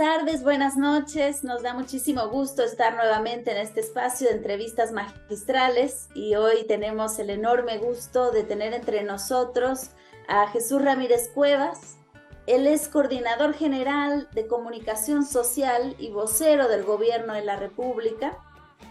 tardes, buenas noches. Nos da muchísimo gusto estar nuevamente en este espacio de entrevistas magistrales y hoy tenemos el enorme gusto de tener entre nosotros a Jesús Ramírez Cuevas. Él es coordinador general de comunicación social y vocero del Gobierno de la República.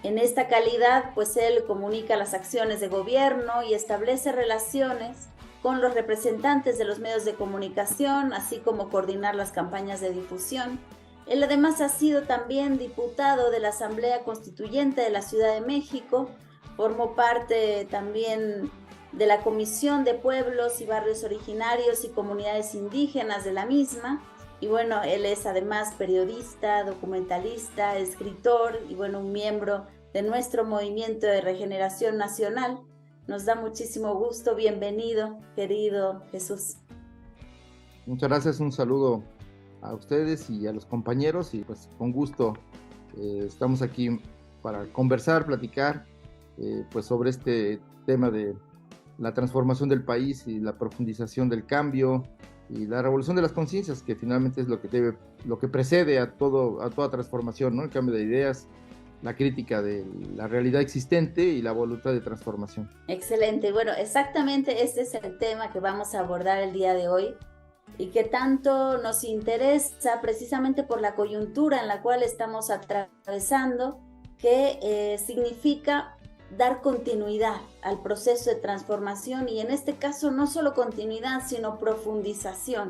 En esta calidad, pues él comunica las acciones de gobierno y establece relaciones con los representantes de los medios de comunicación, así como coordinar las campañas de difusión. Él además ha sido también diputado de la Asamblea Constituyente de la Ciudad de México, formó parte también de la Comisión de Pueblos y Barrios Originarios y Comunidades Indígenas de la misma, y bueno, él es además periodista, documentalista, escritor y bueno, un miembro de nuestro Movimiento de Regeneración Nacional. Nos da muchísimo gusto. Bienvenido, querido Jesús. Muchas gracias, un saludo a ustedes y a los compañeros y pues con gusto estamos aquí para conversar, platicar pues sobre este tema de la transformación del país y la profundización del cambio y la revolución de las conciencias, que finalmente es lo que precede a toda transformación, ¿no? El cambio de ideas, la crítica de la realidad existente y la voluntad de transformación. Excelente. Bueno, exactamente este es el tema que vamos a abordar el día de hoy y que tanto nos interesa precisamente por la coyuntura en la cual estamos atravesando, que significa dar continuidad al proceso de transformación y en este caso no solo continuidad, sino profundización.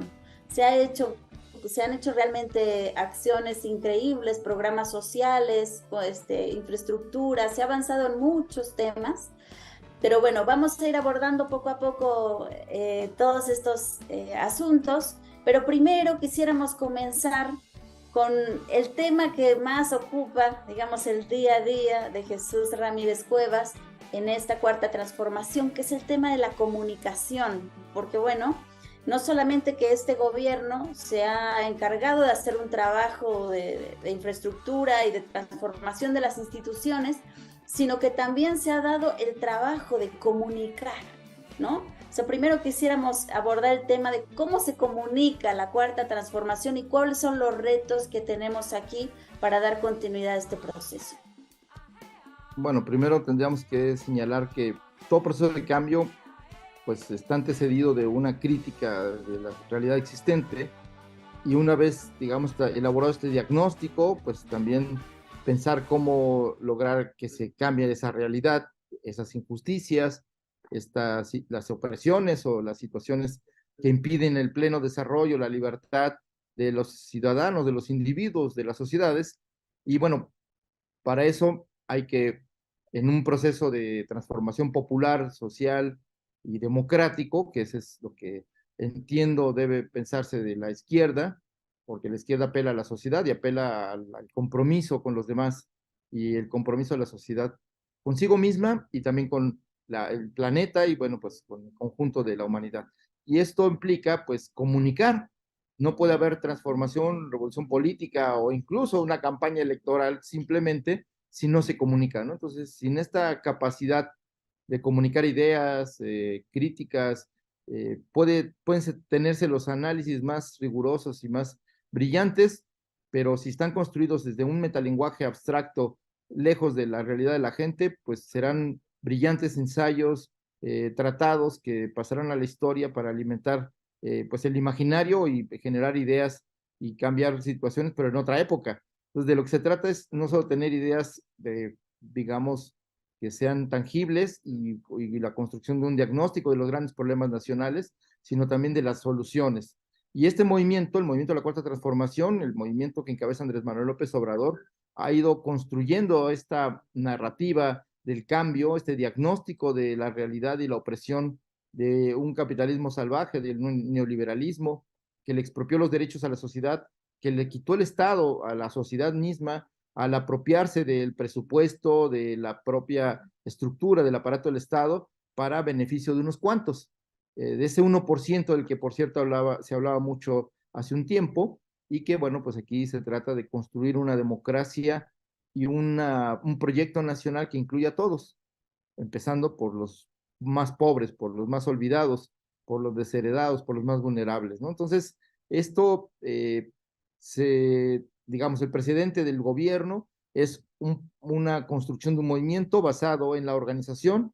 Se han hecho realmente acciones increíbles, programas sociales, infraestructura, se ha avanzado en muchos temas, pero bueno, vamos a ir abordando poco a poco todos estos asuntos, pero primero quisiéramos comenzar con el tema que más ocupa, digamos, el día a día de Jesús Ramírez Cuevas en esta cuarta transformación, que es el tema de la comunicación, porque bueno, no solamente que este gobierno se ha encargado de hacer un trabajo de infraestructura y de transformación de las instituciones, sino que también se ha dado el trabajo de comunicar, ¿no? O sea, primero quisiéramos abordar el tema de cómo se comunica la cuarta transformación y cuáles son los retos que tenemos aquí para dar continuidad a este proceso. Bueno, primero tendríamos que señalar que todo proceso de cambio pues está antecedido de una crítica de la realidad existente y una vez, digamos, elaborado este diagnóstico, pues también pensar cómo lograr que se cambie esa realidad, esas injusticias, las opresiones o las situaciones que impiden el pleno desarrollo, la libertad de los ciudadanos, de los individuos, de las sociedades. Y bueno, para eso hay que, en un proceso de transformación popular, social y democrático, que eso es lo que entiendo debe pensarse de la izquierda, porque la izquierda apela a la sociedad y apela al compromiso con los demás y el compromiso de la sociedad consigo misma y también con el planeta y bueno, pues con el conjunto de la humanidad. Y esto implica pues comunicar. No puede haber transformación, revolución política o incluso una campaña electoral simplemente si no se comunica, ¿no? Entonces, sin esta capacidad de comunicar ideas, críticas, pueden tenerse los análisis más rigurosos y más brillantes, pero si están construidos desde un metalenguaje abstracto, lejos de la realidad de la gente, pues serán brillantes ensayos, tratados que pasarán a la historia para alimentar pues el imaginario y generar ideas y cambiar situaciones, pero en otra época. Entonces, de lo que se trata es no solo tener ideas, digamos, que sean tangibles y la construcción de un diagnóstico de los grandes problemas nacionales, sino también de las soluciones. Y este movimiento, el movimiento de la Cuarta Transformación, el movimiento que encabeza Andrés Manuel López Obrador, ha ido construyendo esta narrativa del cambio, este diagnóstico de la realidad y la opresión de un capitalismo salvaje, del neoliberalismo, que le expropió los derechos a la sociedad, que le quitó el Estado a la sociedad misma al apropiarse del presupuesto, de la propia estructura del aparato del Estado para beneficio de unos cuantos, de ese 1% del que por cierto se hablaba mucho hace un tiempo y que bueno, pues aquí se trata de construir una democracia y un proyecto nacional que incluya a todos, empezando por los más pobres, por los más olvidados, por los desheredados, por los más vulnerables, ¿no? Entonces, esto se digamos, el presidente del gobierno es una construcción de un movimiento basado en la organización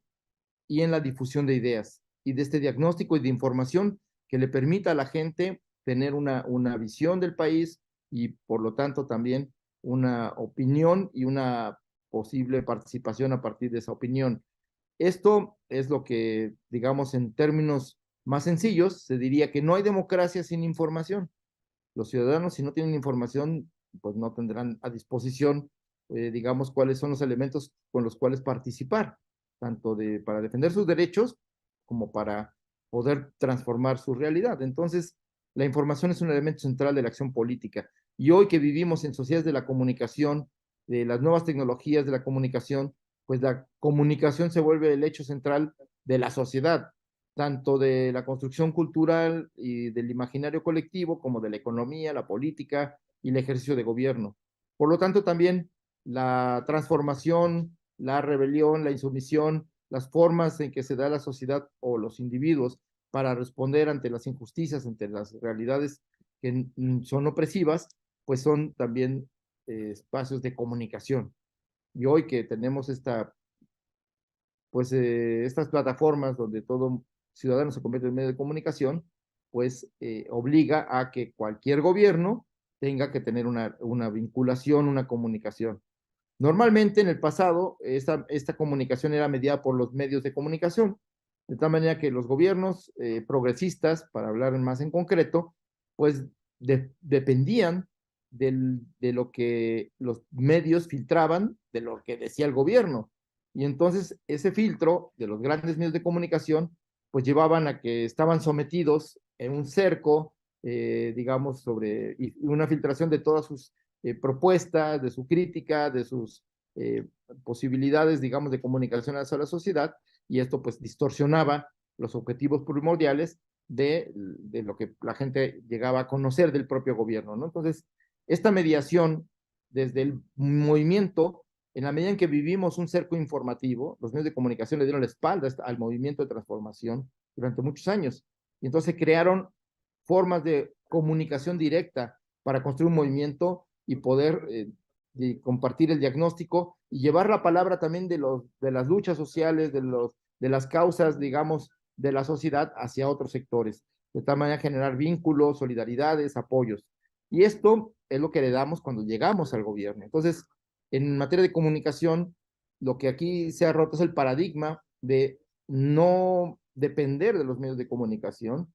y en la difusión de ideas y de este diagnóstico y de información que le permita a la gente tener una visión del país y por lo tanto también una opinión y una posible participación a partir de esa opinión. Esto es lo que, digamos, en términos más sencillos, se diría que no hay democracia sin información. Los ciudadanos, si no tienen información, pues no tendrán a disposición, digamos, cuáles son los elementos con los cuales participar, tanto para defender sus derechos como para poder transformar su realidad. Entonces, la información es un elemento central de la acción política. Y hoy que vivimos en sociedades de la comunicación, de las nuevas tecnologías de la comunicación, pues la comunicación se vuelve el hecho central de la sociedad, tanto de la construcción cultural y del imaginario colectivo, como de la economía, la política y el ejercicio de gobierno. Por lo tanto, también la transformación, la rebelión, la insumisión, las formas en que se da la sociedad o los individuos para responder ante las injusticias, ante las realidades que son opresivas, pues son también espacios de comunicación. Y hoy que tenemos estas plataformas donde todo ciudadano se convierte en medio de comunicación, pues obliga a que cualquier gobierno tenga que tener una vinculación, una comunicación. Normalmente en el pasado esta comunicación era mediada por los medios de comunicación, de tal manera que los gobiernos progresistas, para hablar más en concreto, pues dependían de lo que los medios filtraban, de lo que decía el gobierno. Y entonces ese filtro de los grandes medios de comunicación, pues llevaban a que estaban sometidos en un cerco, digamos, y una filtración de todas sus propuestas, de su crítica, de sus posibilidades, digamos, de comunicación hacia la sociedad, y esto pues distorsionaba los objetivos primordiales de lo que la gente llegaba a conocer del propio gobierno, ¿no? Entonces, esta mediación desde el movimiento, en la medida en que vivimos un cerco informativo, los medios de comunicación le dieron la espalda al movimiento de transformación durante muchos años, y entonces crearon formas de comunicación directa para construir un movimiento y poder de compartir el diagnóstico y llevar la palabra también de las luchas sociales, de las causas, digamos, de la sociedad hacia otros sectores. De tal manera generar vínculos, solidaridades, apoyos. Y esto es lo que heredamos cuando llegamos al gobierno. Entonces, en materia de comunicación, lo que aquí se ha roto es el paradigma de no depender de los medios de comunicación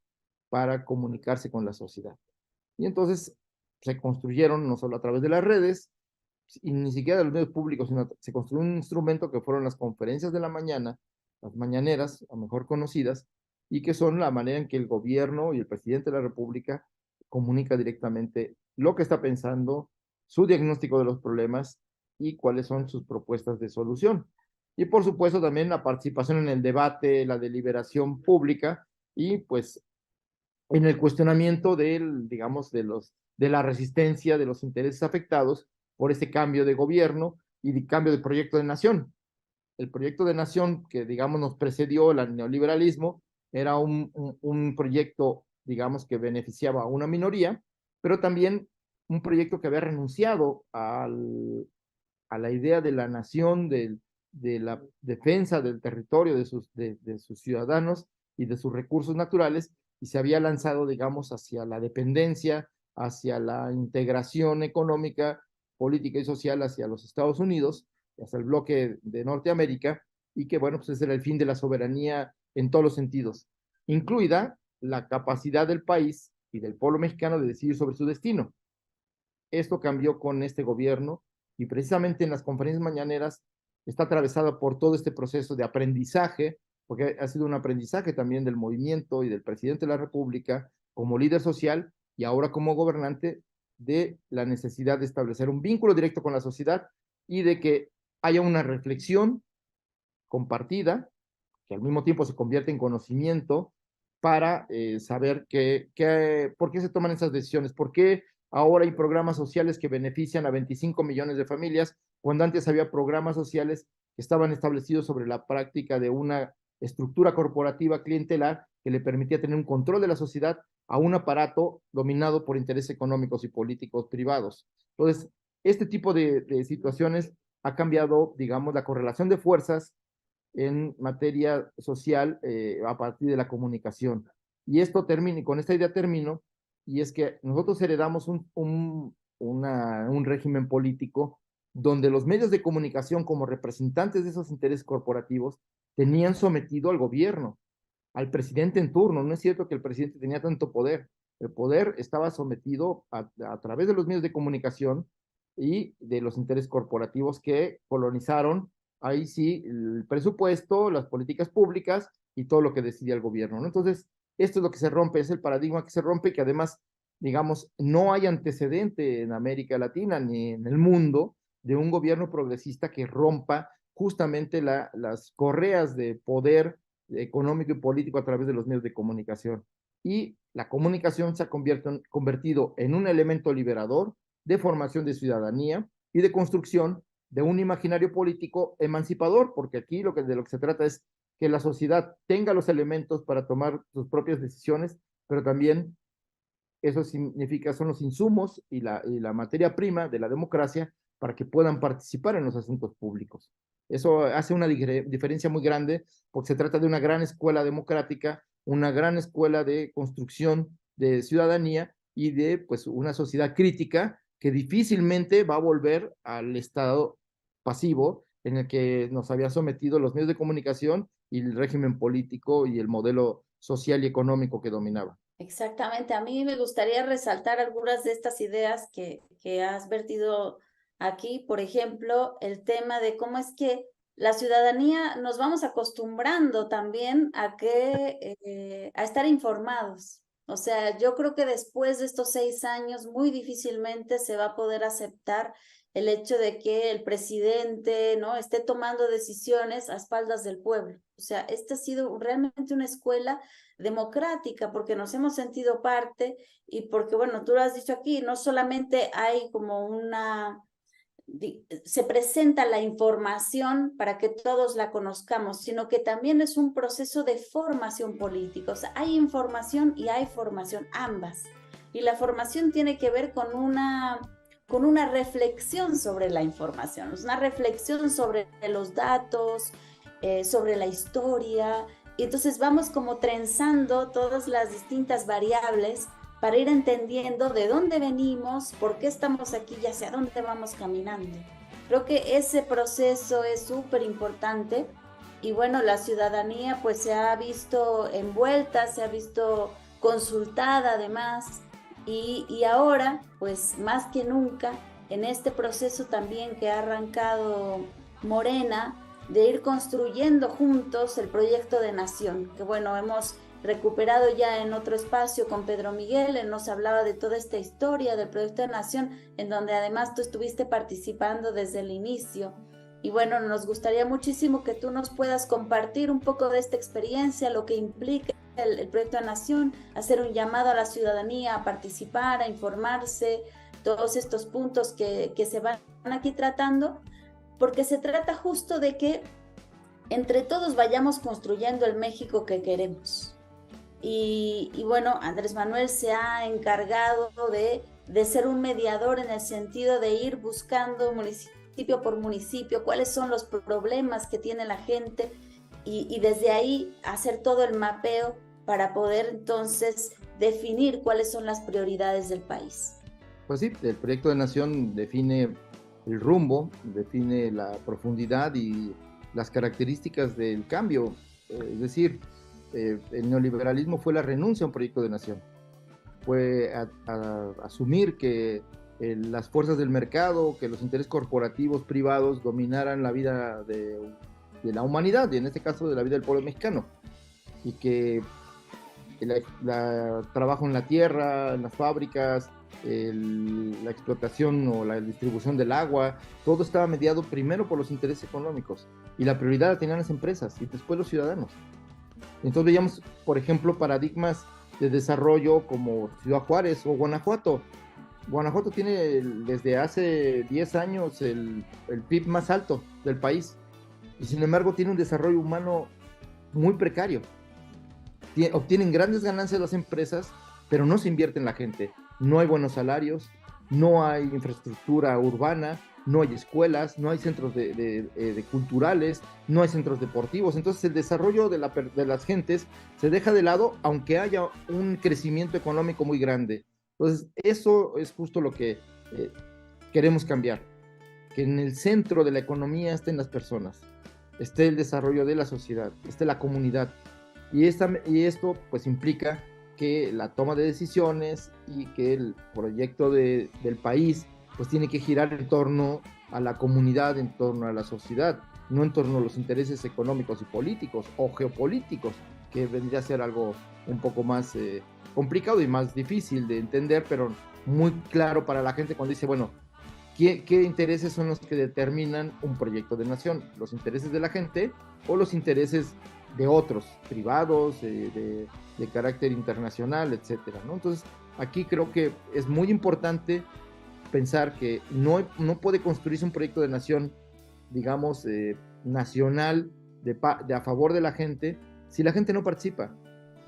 para comunicarse con la sociedad. Y entonces se construyeron no solo a través de las redes, y ni siquiera de los medios públicos, sino se construyó un instrumento que fueron las conferencias de la mañana, las mañaneras, a mejor conocidas, y que son la manera en que el gobierno y el presidente de la República comunica directamente lo que está pensando, su diagnóstico de los problemas y cuáles son sus propuestas de solución. Y por supuesto también la participación en el debate, la deliberación pública y pues en el cuestionamiento digamos, de la resistencia de los intereses afectados por ese cambio de gobierno y de cambio de proyecto de nación. El proyecto de nación que, digamos, nos precedió el neoliberalismo era un proyecto, digamos, que beneficiaba a una minoría, pero también un proyecto que había renunciado a la idea de la nación, de la defensa del territorio, de sus ciudadanos y de sus recursos naturales, y se había lanzado, digamos, hacia la dependencia, hacia la integración económica, política y social hacia los Estados Unidos, hacia el bloque de Norteamérica, y que, bueno, pues ese era el fin de la soberanía en todos los sentidos, incluida la capacidad del país y del pueblo mexicano de decidir sobre su destino. Esto cambió con este gobierno y precisamente en las conferencias mañaneras está atravesada por todo este proceso de aprendizaje, porque ha sido un aprendizaje también del movimiento y del presidente de la República como líder social y ahora como gobernante de la necesidad de establecer un vínculo directo con la sociedad y de que haya una reflexión compartida, que al mismo tiempo se convierte en conocimiento para saber por qué se toman esas decisiones, por qué ahora hay programas sociales que benefician a 25 millones de familias, cuando antes había programas sociales que estaban establecidos sobre la práctica de una estructura corporativa clientelar que le permitía tener un control de la sociedad a un aparato dominado por intereses económicos y políticos privados. Entonces, este tipo de situaciones ha cambiado, digamos, la correlación de fuerzas en materia social a partir de la comunicación. Y esto termina, y con esta idea termino, y es que nosotros heredamos un régimen político donde los medios de comunicación como representantes de esos intereses corporativos tenían sometido al gobierno, al presidente en turno. No es cierto que el presidente tenía tanto poder. El poder estaba sometido a través de los medios de comunicación y de los intereses corporativos que colonizaron, ahí sí, el presupuesto, las políticas públicas y todo lo que decidía el gobierno, ¿no? Entonces, esto es lo que se rompe, es el paradigma que se rompe y que además, digamos, no hay antecedente en América Latina ni en el mundo de un gobierno progresista que rompa justamente las correas de poder económico y político a través de los medios de comunicación. Y la comunicación se ha convertido en un elemento liberador de formación de ciudadanía y de construcción de un imaginario político emancipador, porque aquí de lo que se trata es que la sociedad tenga los elementos para tomar sus propias decisiones, pero también eso significa, son los insumos y la materia prima de la democracia para que puedan participar en los asuntos públicos. Eso hace una diferencia muy grande porque se trata de una gran escuela democrática, una gran escuela de construcción de ciudadanía y de pues, una sociedad crítica que difícilmente va a volver al estado pasivo en el que nos había sometido los medios de comunicación y el régimen político y el modelo social y económico que dominaba. Exactamente, a mí me gustaría resaltar algunas de estas ideas que has vertido aquí, por ejemplo, el tema de cómo es que la ciudadanía nos vamos acostumbrando también a estar informados. O sea, yo creo que después de estos 6 años muy difícilmente se va a poder aceptar el hecho de que el presidente, ¿no?, esté tomando decisiones a espaldas del pueblo. O sea, esta ha sido realmente una escuela democrática porque nos hemos sentido parte y porque, bueno, tú lo has dicho aquí, no solamente hay como se presenta la información para que todos la conozcamos, sino que también es un proceso de formación política. O sea, hay información y hay formación, ambas. Y la formación tiene que ver con una reflexión sobre la información, una reflexión sobre los datos, sobre la historia. Y entonces vamos como trenzando todas las distintas variables para ir entendiendo de dónde venimos, por qué estamos aquí y hacia dónde vamos caminando. Creo que ese proceso es súper importante y bueno, la ciudadanía pues se ha visto envuelta, se ha visto consultada además y ahora pues más que nunca en este proceso también que ha arrancado Morena de ir construyendo juntos el proyecto de nación, que bueno, hemos recuperado ya en otro espacio con Pedro Miguel. Él nos hablaba de toda esta historia del proyecto de nación, en donde además tú estuviste participando desde el inicio. Y bueno, nos gustaría muchísimo que tú nos puedas compartir un poco de esta experiencia, lo que implica el proyecto de nación, hacer un llamado a la ciudadanía a participar, a informarse, todos estos puntos que se van aquí tratando, porque se trata justo de que entre todos vayamos construyendo el México que queremos. Y bueno, Andrés Manuel se ha encargado de ser un mediador en el sentido de ir buscando municipio por municipio cuáles son los problemas que tiene la gente y desde ahí hacer todo el mapeo para poder entonces definir cuáles son las prioridades del país. Pues sí, el proyecto de nación define el rumbo, define la profundidad y las características del cambio, es decir, el neoliberalismo fue la renuncia a un proyecto de nación, fue a asumir que las fuerzas del mercado, que los intereses corporativos privados dominaran la vida de la humanidad, y en este caso de la vida del pueblo mexicano, y que el trabajo en la tierra, en las fábricas, la explotación o la distribución del agua, todo estaba mediado primero por los intereses económicos, y la prioridad la tenían las empresas y después los ciudadanos. Entonces veíamos, por ejemplo, paradigmas de desarrollo como Ciudad Juárez o Guanajuato. Guanajuato tiene desde hace 10 años el PIB más alto del país y sin embargo tiene un desarrollo humano muy precario. Obtienen grandes ganancias las empresas, pero no se invierte en la gente. No hay buenos salarios, no hay infraestructura urbana, no hay escuelas, no hay centros de culturales, no hay centros deportivos. Entonces el desarrollo de las gentes se deja de lado, aunque haya un crecimiento económico muy grande. Entonces eso es justo lo que queremos cambiar, que en el centro de la economía estén las personas, esté el desarrollo de la sociedad, esté la comunidad. Y esto pues implica que la toma de decisiones y que el proyecto del país pues tiene que girar en torno a la comunidad, en torno a la sociedad, no en torno a los intereses económicos y políticos o geopolíticos, que vendría a ser algo un poco más complicado y más difícil de entender, pero muy claro para la gente cuando dice, bueno, ¿qué intereses son los que determinan un proyecto de nación? ¿Los intereses de la gente o los intereses de otros, privados, de carácter internacional, etcétera, ¿no? Entonces, aquí creo que es muy importante pensar que no puede construirse un proyecto de nación, digamos, nacional a favor de la gente si la gente no participa.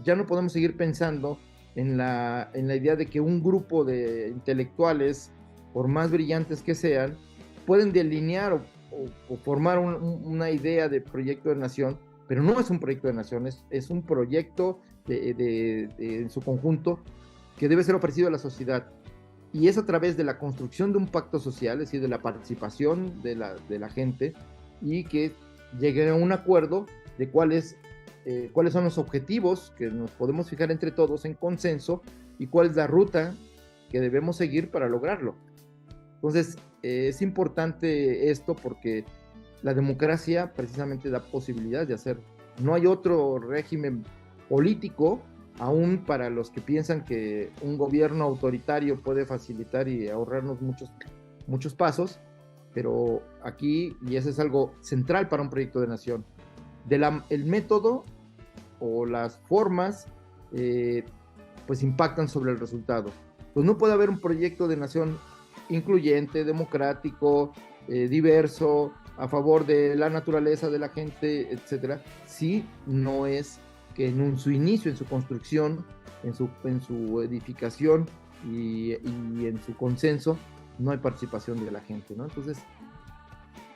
Ya no podemos seguir pensando en la idea de que un grupo de intelectuales, por más brillantes que sean, pueden delinear o formar una idea de proyecto de nación, pero no es un proyecto de nación, es un proyecto en su conjunto que debe ser ofrecido a la sociedad. Y es a través de la construcción de un pacto social, es decir, de la participación de la gente, y que lleguen a un acuerdo de cuáles son los objetivos que nos podemos fijar entre todos en consenso y cuál es la ruta que debemos seguir para lograrlo. Entonces, es importante esto porque la democracia precisamente da posibilidad de hacer. No hay otro régimen político, aún para los que piensan que un gobierno autoritario puede facilitar y ahorrarnos muchos pasos, pero aquí, y eso es algo central para un proyecto de nación, el método o las formas pues impactan sobre el resultado. Pues no puede haber un proyecto de nación incluyente, democrático, diverso, a favor de la naturaleza, de la gente, etcétera, si no es que en su inicio, en su construcción, en su edificación y en su consenso, no hay participación de la gente, ¿no? Entonces,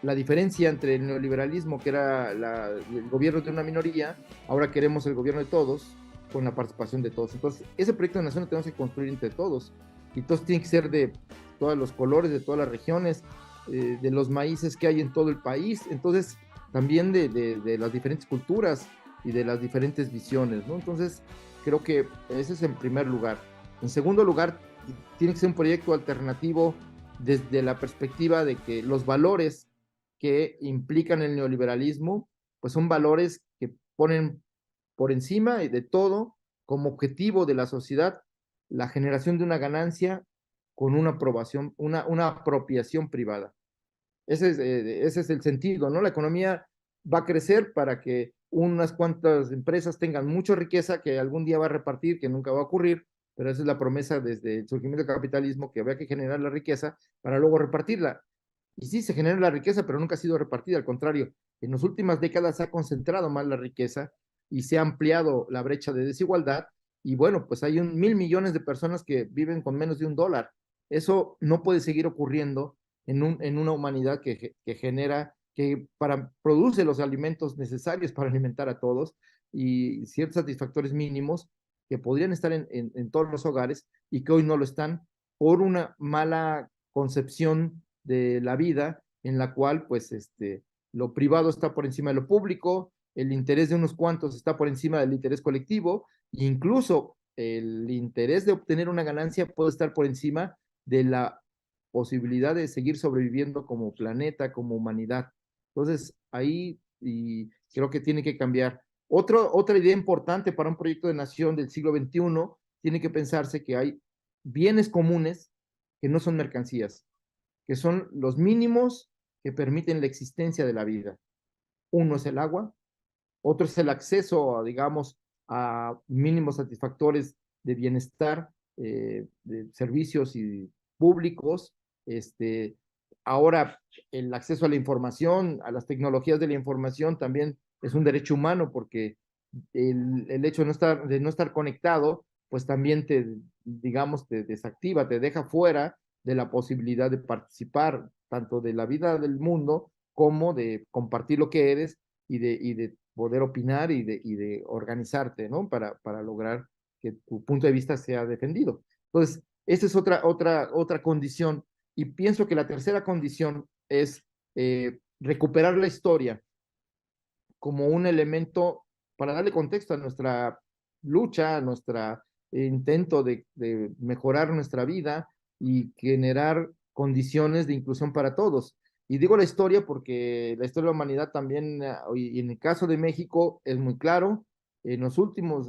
la diferencia entre el neoliberalismo, que era el gobierno de una minoría, ahora queremos el gobierno de todos, con la participación de todos. Entonces, ese proyecto de nación lo tenemos que construir entre todos, y todos tienen que ser de todos los colores, de todas las regiones, de los maíces que hay en todo el país, entonces también de las diferentes culturas y de las diferentes visiones, ¿no? Entonces, creo que ese es en primer lugar. En segundo lugar, tiene que ser un proyecto alternativo desde la perspectiva de que los valores que implican el neoliberalismo, pues son valores que ponen por encima de todo como objetivo de la sociedad la generación de una ganancia con una apropiación privada. Ese es el sentido, ¿no? La economía va a crecer para que unas cuantas empresas tengan mucha riqueza que algún día va a repartir, que nunca va a ocurrir, pero esa es la promesa desde el surgimiento del capitalismo, que había que generar la riqueza para luego repartirla. Y sí, se genera la riqueza, pero nunca ha sido repartida, al contrario, en las últimas décadas se ha concentrado más la riqueza y se ha ampliado la brecha de desigualdad, y bueno, pues hay 1.000 millones de personas que viven con menos de $1. Eso no puede seguir ocurriendo en una humanidad que genera, que produce los alimentos necesarios para alimentar a todos y ciertos satisfactores mínimos que podrían estar en todos los hogares y que hoy no lo están por una mala concepción de la vida en la cual pues lo privado está por encima de lo público, el interés de unos cuantos está por encima del interés colectivo, e incluso el interés de obtener una ganancia puede estar por encima de la posibilidad de seguir sobreviviendo como planeta, como humanidad. Entonces, ahí y creo que tiene que cambiar. Otra idea importante para un proyecto de nación del siglo XXI, tiene que pensarse que hay bienes comunes que no son mercancías, que son los mínimos que permiten la existencia de la vida. Uno es el agua, otro es el acceso, digamos, a mínimos satisfactores de bienestar, de servicios y públicos. Ahora, el acceso a la información, a las tecnologías de la información también es un derecho humano, porque el hecho de no estar conectado, pues también digamos, te desactiva, te deja fuera de la posibilidad de participar tanto de la vida del mundo como de compartir lo que eres y de poder opinar y de organizarte, ¿no? Para lograr que tu punto de vista sea defendido. Entonces, esa es otra condición. Y pienso que la tercera condición es recuperar la historia como un elemento para darle contexto a nuestra lucha, a nuestro intento de mejorar nuestra vida y generar condiciones de inclusión para todos. Y digo la historia porque la historia de la humanidad también, y en el caso de México, es muy claro. En los últimos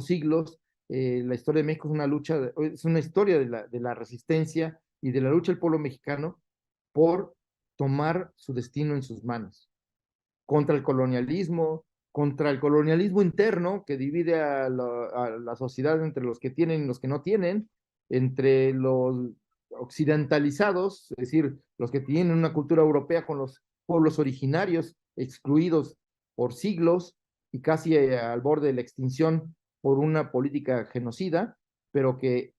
siglos, la historia de México es una lucha, es una historia de la resistencia y de la lucha del pueblo mexicano por tomar su destino en sus manos contra el colonialismo interno que divide a la sociedad entre los que tienen y los que no tienen, entre los occidentalizados, es decir, los que tienen una cultura europea con los pueblos originarios excluidos por siglos y casi al borde de la extinción por una política genocida, pero que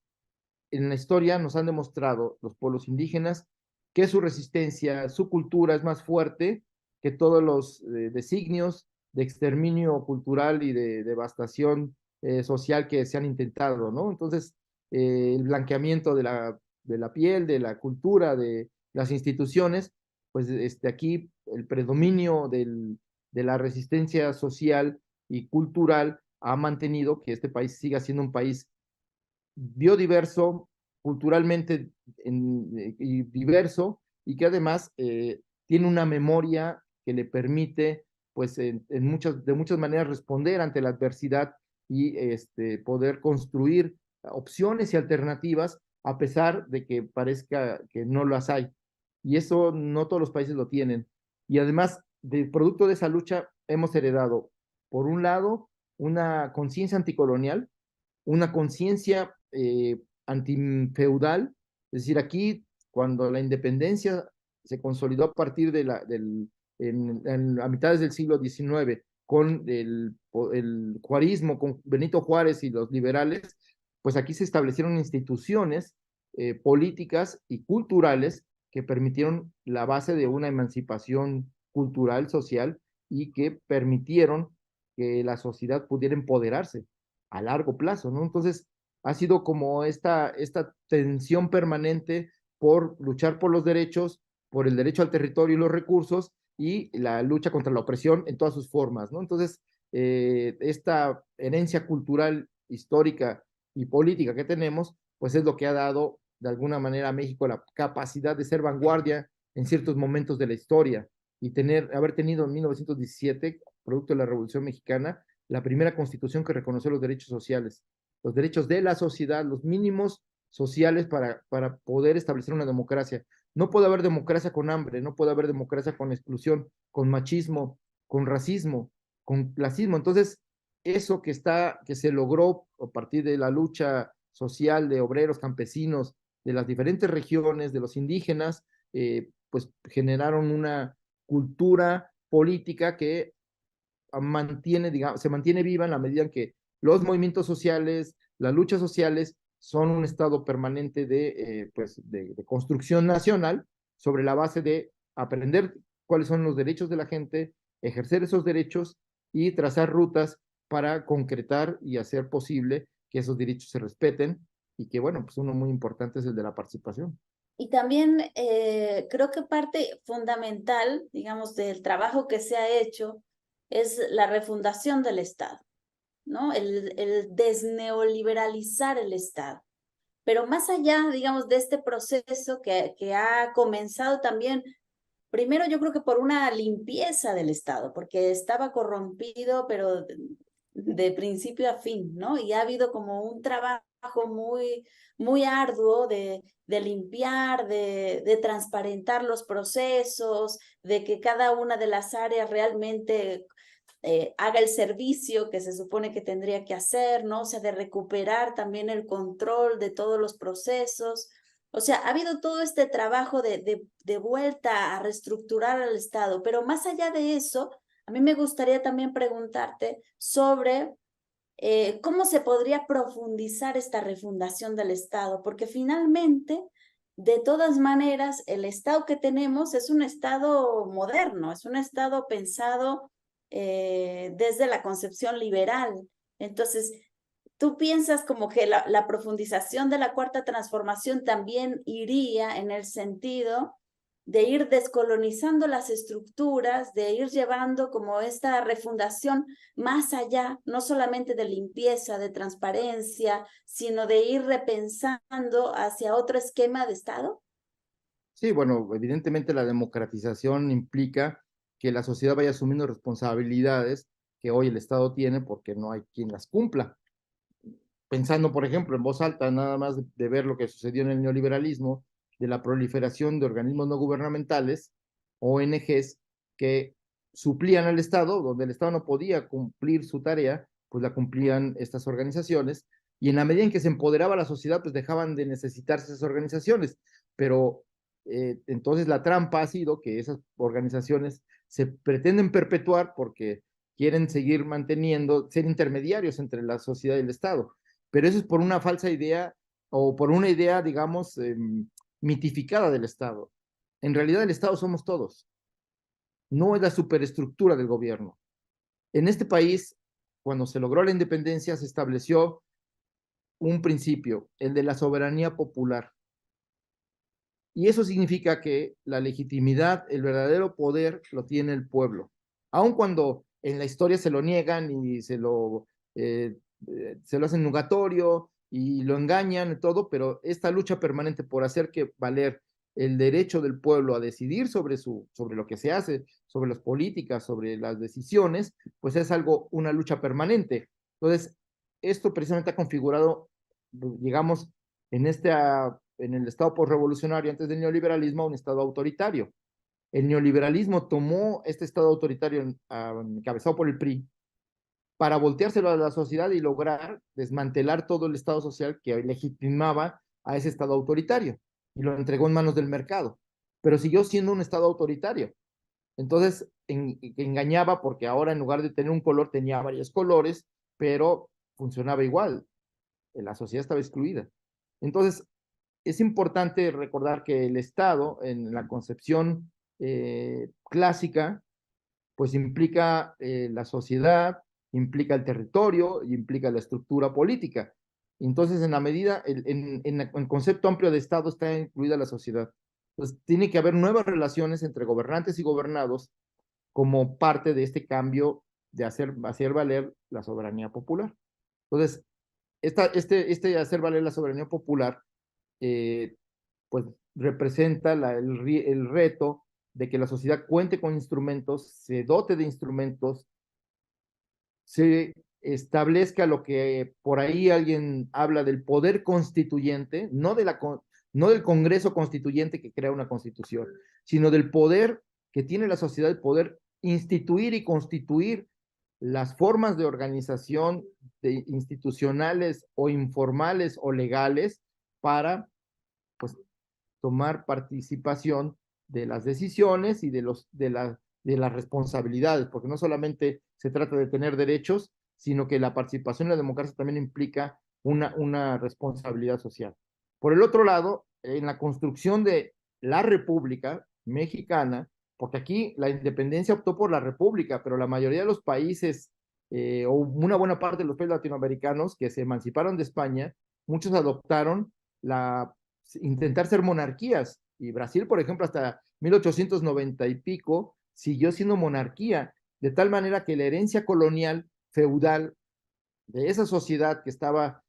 en la historia nos han demostrado los pueblos indígenas que su resistencia, su cultura es más fuerte que todos los designios de exterminio cultural y de devastación social que se han intentado, ¿no? Entonces, el blanqueamiento de la piel, de la cultura, de las instituciones, pues aquí el predominio de la resistencia social y cultural ha mantenido que este país siga siendo un país biodiverso, culturalmente y diverso, y que además tiene una memoria que le permite, pues, de muchas maneras responder ante la adversidad y poder construir opciones y alternativas a pesar de que parezca que no las hay. Y eso no todos los países lo tienen. Y además, del producto de esa lucha, hemos heredado, por un lado, una conciencia anticolonial, una conciencia antifeudal, es decir, aquí cuando la independencia se consolidó a partir a mitades del siglo XIX con el juarismo, con Benito Juárez y los liberales, pues aquí se establecieron instituciones políticas y culturales que permitieron la base de una emancipación cultural, social, y que permitieron que la sociedad pudiera empoderarse a largo plazo, ¿no? Entonces, ha sido como esta tensión permanente por luchar por los derechos, por el derecho al territorio y los recursos, y la lucha contra la opresión en todas sus formas, ¿no? Entonces, esta herencia cultural, histórica y política que tenemos, pues es lo que ha dado de alguna manera a México la capacidad de ser vanguardia en ciertos momentos de la historia y haber tenido en 1917, producto de la Revolución Mexicana, la primera constitución que reconoció los derechos sociales, los derechos de la sociedad, los mínimos sociales para poder establecer una democracia. No puede haber democracia con hambre, no puede haber democracia con exclusión, con machismo, con racismo, con clasismo. Entonces, eso que se logró a partir de la lucha social de obreros, campesinos, de las diferentes regiones, de los indígenas, pues generaron una cultura política que digamos, se mantiene viva en la medida en que los movimientos sociales, las luchas sociales son un estado permanente pues de construcción nacional sobre la base de aprender cuáles son los derechos de la gente, ejercer esos derechos y trazar rutas para concretar y hacer posible que esos derechos se respeten y que, bueno, pues uno muy importante es el de la participación. Y también creo que parte fundamental, digamos, del trabajo que se ha hecho es la refundación del Estado, ¿no? El desneoliberalizar el Estado. Pero más allá, digamos, de este proceso que ha comenzado también, primero yo creo que por una limpieza del Estado, porque estaba corrompido, pero de principio a fin, ¿no? Y ha habido como un trabajo muy arduo de limpiar, de transparentar los procesos, de que cada una de las áreas realmente haga el servicio que se supone que tendría que hacer, ¿no? O sea, de recuperar también el control de todos los procesos. O sea, ha habido todo este trabajo de vuelta a reestructurar al Estado, pero más allá de eso, A mí me gustaría también preguntarte sobre cómo se podría profundizar esta refundación del Estado, porque finalmente, de todas maneras, el Estado que tenemos es un Estado moderno, es un Estado pensado desde la concepción liberal. Entonces, ¿tú piensas como que la profundización de la cuarta transformación también iría en el sentido de ir descolonizando las estructuras, de ir llevando como esta refundación más allá, no solamente de limpieza, de transparencia, sino de ir repensando hacia otro esquema de Estado? Sí, bueno, evidentemente la democratización implica que la sociedad vaya asumiendo responsabilidades que hoy el Estado tiene porque no hay quien las cumpla. Pensando, por ejemplo, en voz alta, nada más de ver lo que sucedió en el neoliberalismo, de la proliferación de organismos no gubernamentales, ONGs, que suplían al Estado, donde el Estado no podía cumplir su tarea, pues la cumplían estas organizaciones, y en la medida en que se empoderaba la sociedad, pues dejaban de necesitarse esas organizaciones. Pero entonces la trampa ha sido que esas organizaciones se pretenden perpetuar porque quieren seguir manteniendo, ser intermediarios entre la sociedad y el Estado, pero eso es por una falsa idea o por una idea, digamos, mitificada del Estado. En realidad el Estado somos todos, no es la superestructura del gobierno. En este país, cuando se logró la independencia, se estableció un principio, el de la soberanía popular. Y eso significa que la legitimidad, el verdadero poder lo tiene el pueblo. Aun cuando en la historia se lo niegan y se lo hacen nugatorio y lo engañan y todo, pero esta lucha permanente por hacer que valer el derecho del pueblo a decidir sobre lo que se hace, sobre las políticas, sobre las decisiones, pues es algo, una lucha permanente. Entonces, esto precisamente ha configurado, digamos, en el Estado postrevolucionario antes del neoliberalismo, un Estado autoritario. El neoliberalismo tomó este Estado autoritario encabezado por el PRI para volteárselo a la sociedad y lograr desmantelar todo el Estado social que legitimaba a ese Estado autoritario y lo entregó en manos del mercado, pero siguió siendo un Estado autoritario. Entonces, engañaba porque ahora en lugar de tener un color tenía varios colores, pero funcionaba igual, la sociedad estaba excluida. Entonces, es importante recordar que el Estado, en la concepción clásica, pues implica la sociedad, implica el territorio y implica la estructura política. Entonces, en la medida, en el concepto amplio de Estado está incluida la sociedad. Pues tiene que haber nuevas relaciones entre gobernantes y gobernados como parte de este cambio de hacer valer la soberanía popular. Entonces, este hacer valer la soberanía popular eh, pues representa el reto de que la sociedad cuente con instrumentos, se dote de instrumentos, se establezca lo que por ahí alguien habla del poder constituyente, no del Congreso Constituyente que crea una constitución, sino del poder que tiene la sociedad, el poder instituir y constituir las formas de organización institucionales o informales o legales para pues tomar participación de las decisiones y de las responsabilidades, porque no solamente se trata de tener derechos, sino que la participación en la democracia también implica una responsabilidad social. Por el otro lado, en la construcción de la República Mexicana, porque aquí la independencia optó por la República, pero la mayoría de los países, o una buena parte de los países latinoamericanos que se emanciparon de España, muchos adoptaron intentar ser monarquías. Y Brasil, por ejemplo, hasta 1890 y pico, siguió siendo monarquía, de tal manera que la herencia colonial feudal de esa sociedad que estaba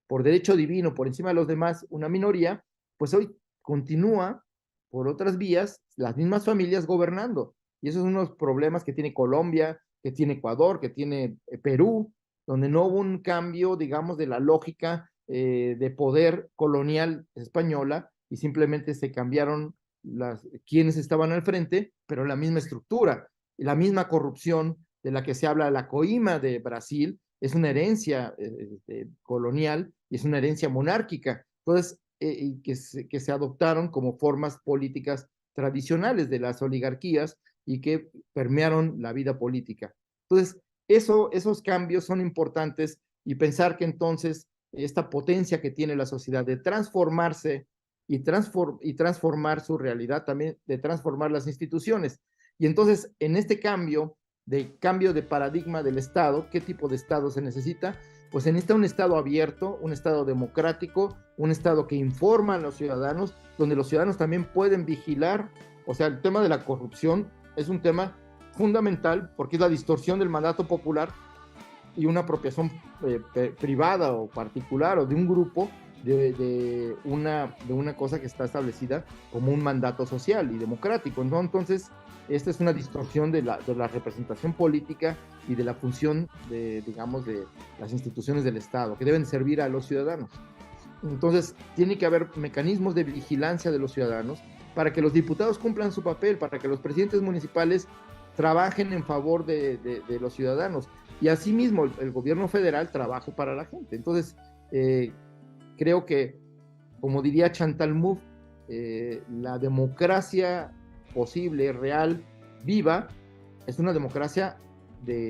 por derecho divino, por encima de los demás, una minoría, pues hoy continúa por otras vías, las mismas familias gobernando. Y esos son unos problemas que tiene Colombia, que tiene Ecuador, que tiene Perú, donde no hubo un cambio, digamos, de la lógica de poder colonial española y simplemente se cambiaron quienes estaban al frente, pero la misma estructura, la misma corrupción de la que se habla, la coima de Brasil, es una herencia colonial y es una herencia monárquica. Entonces, que se adoptaron como formas políticas tradicionales de las oligarquías, y que permearon la vida política. Entonces, esos cambios son importantes, y pensar que entonces esta potencia que tiene la sociedad de transformarse y transformar su realidad, también de transformar las instituciones. Y entonces, en este cambio de paradigma del Estado, ¿qué tipo de Estado se necesita? Pues se necesita un Estado abierto, un Estado democrático, un Estado que informa a los ciudadanos, donde los ciudadanos también pueden vigilar. O sea, el tema de la corrupción es un tema fundamental, porque es la distorsión del mandato popular y una apropiación privada o particular o de un grupo de una cosa que está establecida como un mandato social y democrático, ¿no? Entonces, esta es una distorsión de la representación política y de la función digamos, de las instituciones del Estado, que deben servir a los ciudadanos. Entonces, tiene que haber mecanismos de vigilancia de los ciudadanos para que los diputados cumplan su papel, para que los presidentes municipales trabajen en favor de los ciudadanos, y asimismo el gobierno federal trabaje para la gente. Entonces, creo que, como diría Chantal Mouffe, la democracia posible, real, viva, es una democracia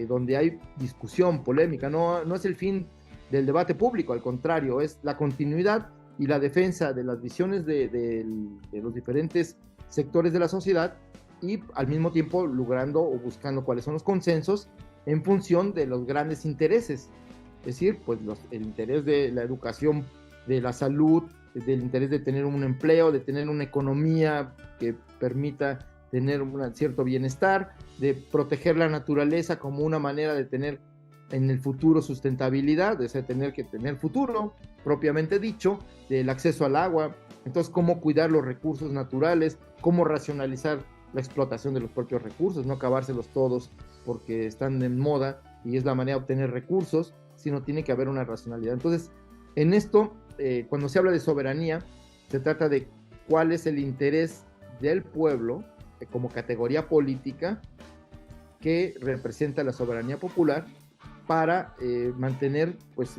donde hay discusión, polémica. No es el fin del debate público, al contrario, es la continuidad y la defensa de las visiones de los diferentes sectores de la sociedad, y al mismo tiempo logrando o buscando cuáles son los consensos en función de los grandes intereses. Es decir, pues el interés de la educación, de la salud, del interés de tener un empleo, de tener una economía que permita tener un cierto bienestar, de proteger la naturaleza como una manera de tener en el futuro sustentabilidad, de tener que tener futuro, propiamente dicho, del acceso al agua. Entonces, cómo cuidar los recursos naturales, cómo racionalizar la explotación de los propios recursos, no acabárselos todos porque están en moda y es la manera de obtener recursos, sino tiene que haber una racionalidad. Entonces, en esto, cuando se habla de soberanía, se trata de cuál es el interés del pueblo como categoría política que representa la soberanía popular para mantener pues,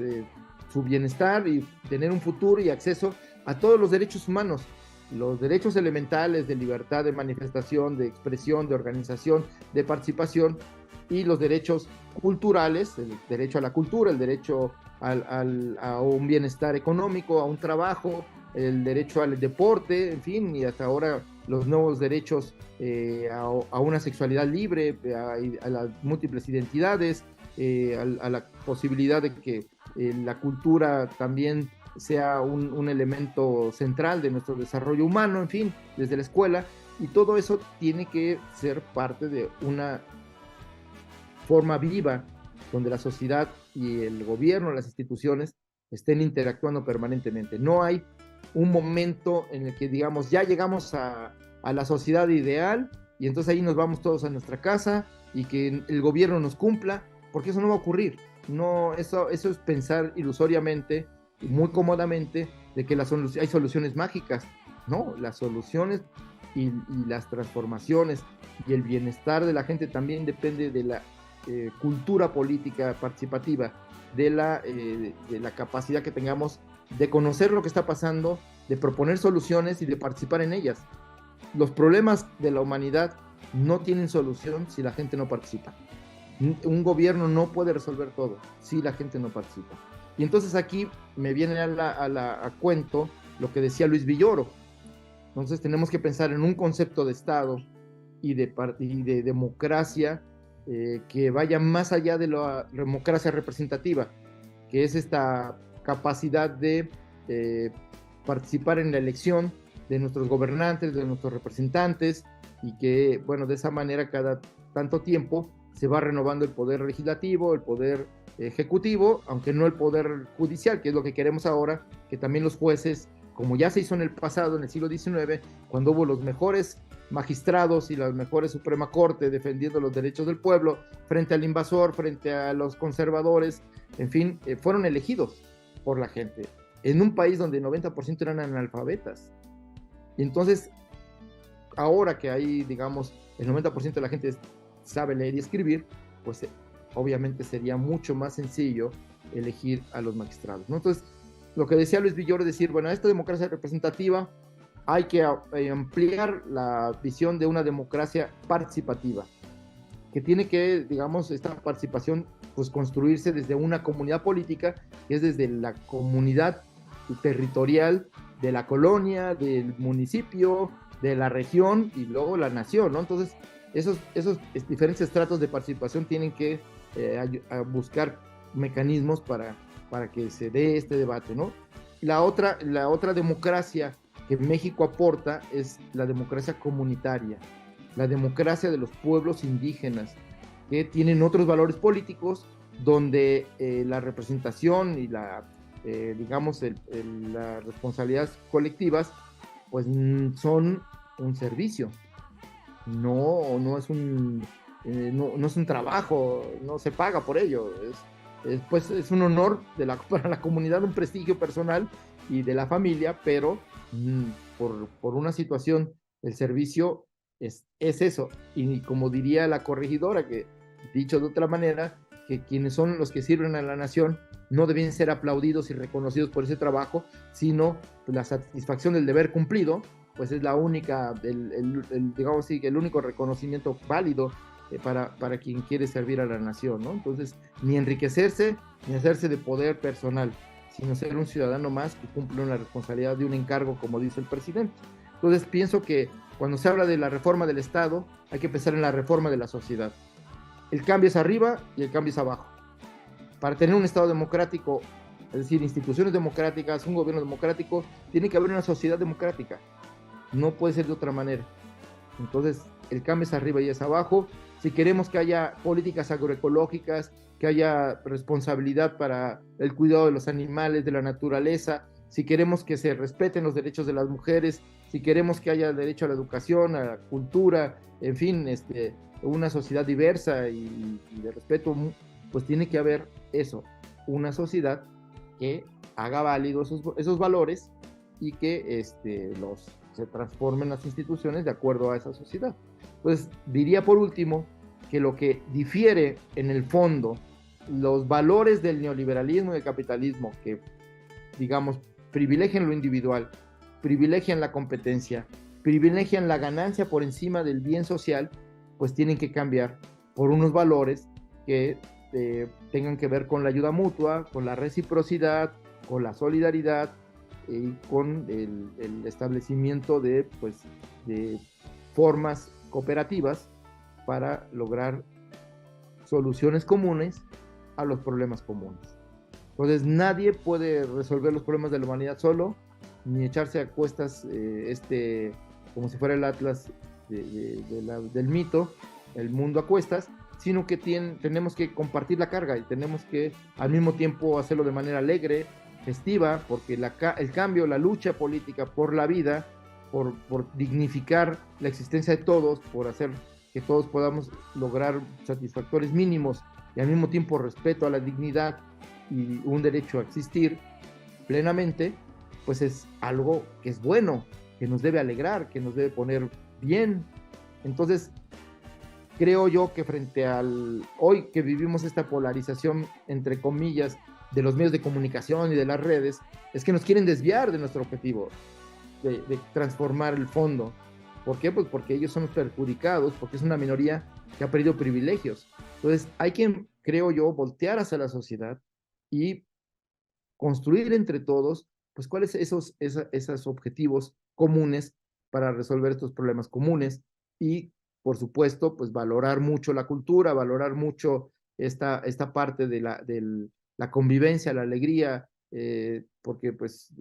su bienestar y tener un futuro y acceso a todos los derechos humanos, los derechos elementales de libertad de manifestación, de expresión, de organización, de participación, y los derechos culturales, el derecho a la cultura, el derecho a un bienestar económico, a un trabajo, el derecho al deporte, en fin, y hasta ahora los nuevos derechos a una sexualidad libre, a las múltiples identidades, a la posibilidad de que la cultura también sea un elemento central de nuestro desarrollo humano, en fin, desde la escuela, y todo eso tiene que ser parte de una forma viva donde la sociedad y el gobierno, las instituciones, estén interactuando permanentemente. No hay un momento en el que digamos, ya llegamos a la sociedad ideal y entonces ahí nos vamos todos a nuestra casa y que el gobierno nos cumpla, porque eso no va a ocurrir. No, eso es pensar ilusoriamente y muy cómodamente de que hay soluciones mágicas. No, las soluciones y las transformaciones y el bienestar de la gente también depende de la cultura política participativa, de la capacidad que tengamos de conocer lo que está pasando, de proponer soluciones y de participar en ellas. Los problemas de la humanidad no tienen solución si la gente no participa. Un gobierno no puede resolver todo si la gente no participa. Y entonces aquí me viene a cuento lo que decía Luis Villoro. Entonces tenemos que pensar en un concepto de Estado y de democracia que vaya más allá de la democracia representativa, que es esta capacidad de participar en la elección de nuestros gobernantes, de nuestros representantes, y que, bueno, de esa manera cada tanto tiempo se va renovando el poder legislativo, el poder ejecutivo, aunque no el poder judicial, que es lo que queremos ahora, que también los jueces, como ya se hizo en el pasado, en el siglo XIX, cuando hubo los mejores magistrados y las mejores Suprema Corte defendiendo los derechos del pueblo frente al invasor, frente a los conservadores, en fin, fueron elegidos por la gente, en un país donde el 90% eran analfabetas. Y entonces, ahora que hay, digamos, el 90% de la gente sabe leer y escribir, pues obviamente sería mucho más sencillo elegir a los magistrados, ¿no? Entonces, lo que decía Luis Villoro es decir, bueno, esta democracia representativa hay que ampliar la visión de una democracia participativa, que tiene que, digamos, esta participación, pues construirse desde una comunidad política, que es desde la comunidad territorial de la colonia, del municipio, de la región y luego la nación, ¿no? Entonces, esos diferentes estratos de participación tienen que buscar mecanismos para que se dé este debate, ¿no? La otra democracia que México aporta es la democracia comunitaria, la democracia de los pueblos indígenas, que tienen otros valores políticos, donde la representación y digamos, las responsabilidades colectivas, pues son un servicio, no es no es un trabajo, no se paga por ello, pues es un honor para la comunidad, un prestigio personal y de la familia, pero por una situación, el servicio es eso. Y como diría la corregidora, que dicho de otra manera, que quienes son los que sirven a la nación no deben ser aplaudidos y reconocidos por ese trabajo, sino la satisfacción del deber cumplido, pues es la única, digamos así, el único reconocimiento válido para quien quiere servir a la nación, ¿no? Entonces, ni enriquecerse, ni hacerse de poder personal, sino ser un ciudadano más que cumple una responsabilidad de un encargo, como dice el presidente. Entonces, pienso que cuando se habla de la reforma del Estado, hay que pensar en la reforma de la sociedad. El cambio es arriba y el cambio es abajo. Para tener un Estado democrático, es decir, instituciones democráticas, un gobierno democrático, tiene que haber una sociedad democrática. No puede ser de otra manera. Entonces, el cambio es arriba y es abajo. Si queremos que haya políticas agroecológicas, que haya responsabilidad para el cuidado de los animales, de la naturaleza, si queremos que se respeten los derechos de las mujeres, si queremos que haya derecho a la educación, a la cultura, en fin, una sociedad diversa y de respeto, pues tiene que haber eso, una sociedad que haga válidos esos valores y que se transformen las instituciones de acuerdo a esa sociedad. Entonces, diría por último que lo que difiere en el fondo los valores del neoliberalismo y del capitalismo, que, digamos, privilegian lo individual, privilegian la competencia, privilegian la ganancia por encima del bien social, pues tienen que cambiar por unos valores que tengan que ver con la ayuda mutua, con la reciprocidad, con la solidaridad y con el establecimiento de formas cooperativas para lograr soluciones comunes a los problemas comunes. Entonces, nadie puede resolver los problemas de la humanidad solo, ni echarse a cuestas como si fuera el Atlas del mito, el mundo a cuestas, sino que tenemos que compartir la carga y tenemos que al mismo tiempo hacerlo de manera alegre, festiva, porque el cambio, la lucha política por la vida, por dignificar la existencia de todos, por hacer que todos podamos lograr satisfactores mínimos y al mismo tiempo respeto a la dignidad y un derecho a existir plenamente, pues es algo que es bueno, que nos debe alegrar, que nos debe poner bien. Entonces, creo yo que frente hoy que vivimos esta polarización, entre comillas, de los medios de comunicación y de las redes, es que nos quieren desviar de nuestro objetivo, de transformar el fondo. ¿Por qué? Pues porque ellos son los perjudicados, porque es una minoría que ha perdido privilegios. Entonces, hay que, creo yo, voltear hacia la sociedad y construir entre todos, pues, cuáles esos objetivos comunes para resolver estos problemas comunes y, por supuesto, pues, valorar mucho la cultura, valorar mucho esta parte de la convivencia, la alegría, porque, pues,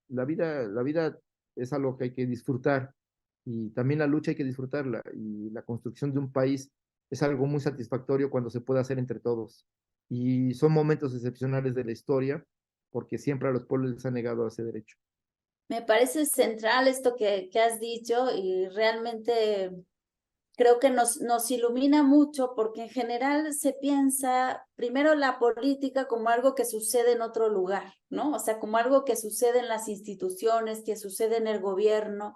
la vida es algo que hay que disfrutar y también la lucha hay que disfrutarla y la construcción de un país es algo muy satisfactorio cuando se puede hacer entre todos. Y son momentos excepcionales de la historia porque siempre a los pueblos les han negado ese derecho. Me parece central esto que has dicho y realmente creo que nos ilumina mucho porque en general se piensa primero la política como algo que sucede en otro lugar, ¿no? O sea, como algo que sucede en las instituciones, que sucede en el gobierno.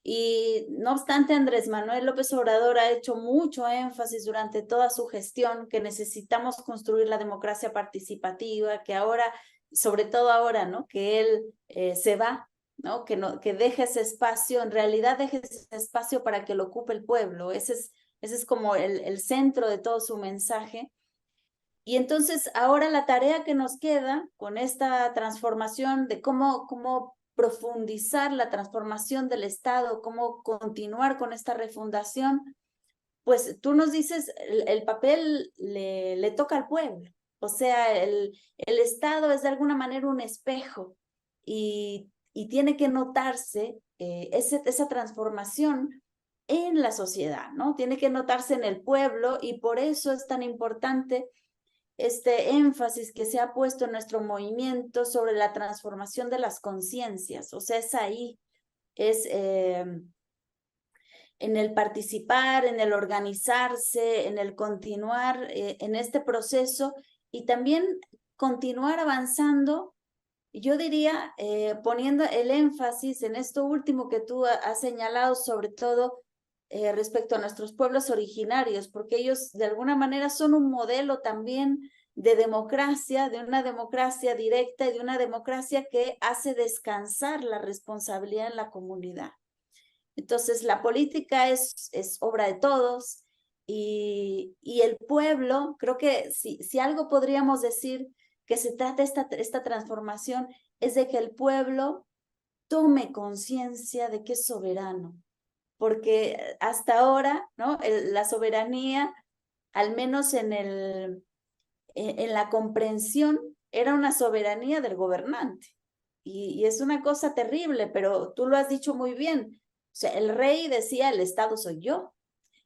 Y no obstante, Andrés Manuel López Obrador ha hecho mucho énfasis durante toda su gestión que necesitamos construir la democracia participativa, que ahora, sobre todo ahora, ¿no? Que él se va, ¿no? Que deje ese espacio, en realidad deje ese espacio para que lo ocupe el pueblo. Ese es como el centro de todo su mensaje. Y entonces ahora la tarea que nos queda con esta transformación de cómo profundizar la transformación del Estado, cómo continuar con esta refundación, pues tú nos dices, el papel le toca al pueblo. O sea, el Estado es de alguna manera un espejo y tiene que notarse esa transformación en la sociedad, ¿no? Tiene que notarse en el pueblo y por eso es tan importante este énfasis que se ha puesto en nuestro movimiento sobre la transformación de las conciencias. O sea, es ahí, es en el participar, en el organizarse, en el continuar en este proceso y también continuar avanzando, yo diría, poniendo el énfasis en esto último que tú has señalado, sobre todo respecto a nuestros pueblos originarios, porque ellos de alguna manera son un modelo también de democracia, de una democracia directa y de una democracia que hace descansar la responsabilidad en la comunidad. Entonces, la política es obra de todos y el pueblo, creo que si algo podríamos decir que se trata esta transformación, es de que el pueblo tome conciencia de que es soberano, porque hasta ahora, ¿no? La soberanía, al menos en la comprensión, era una soberanía del gobernante. Y es una cosa terrible, pero tú lo has dicho muy bien. O sea, el rey decía, el Estado soy yo.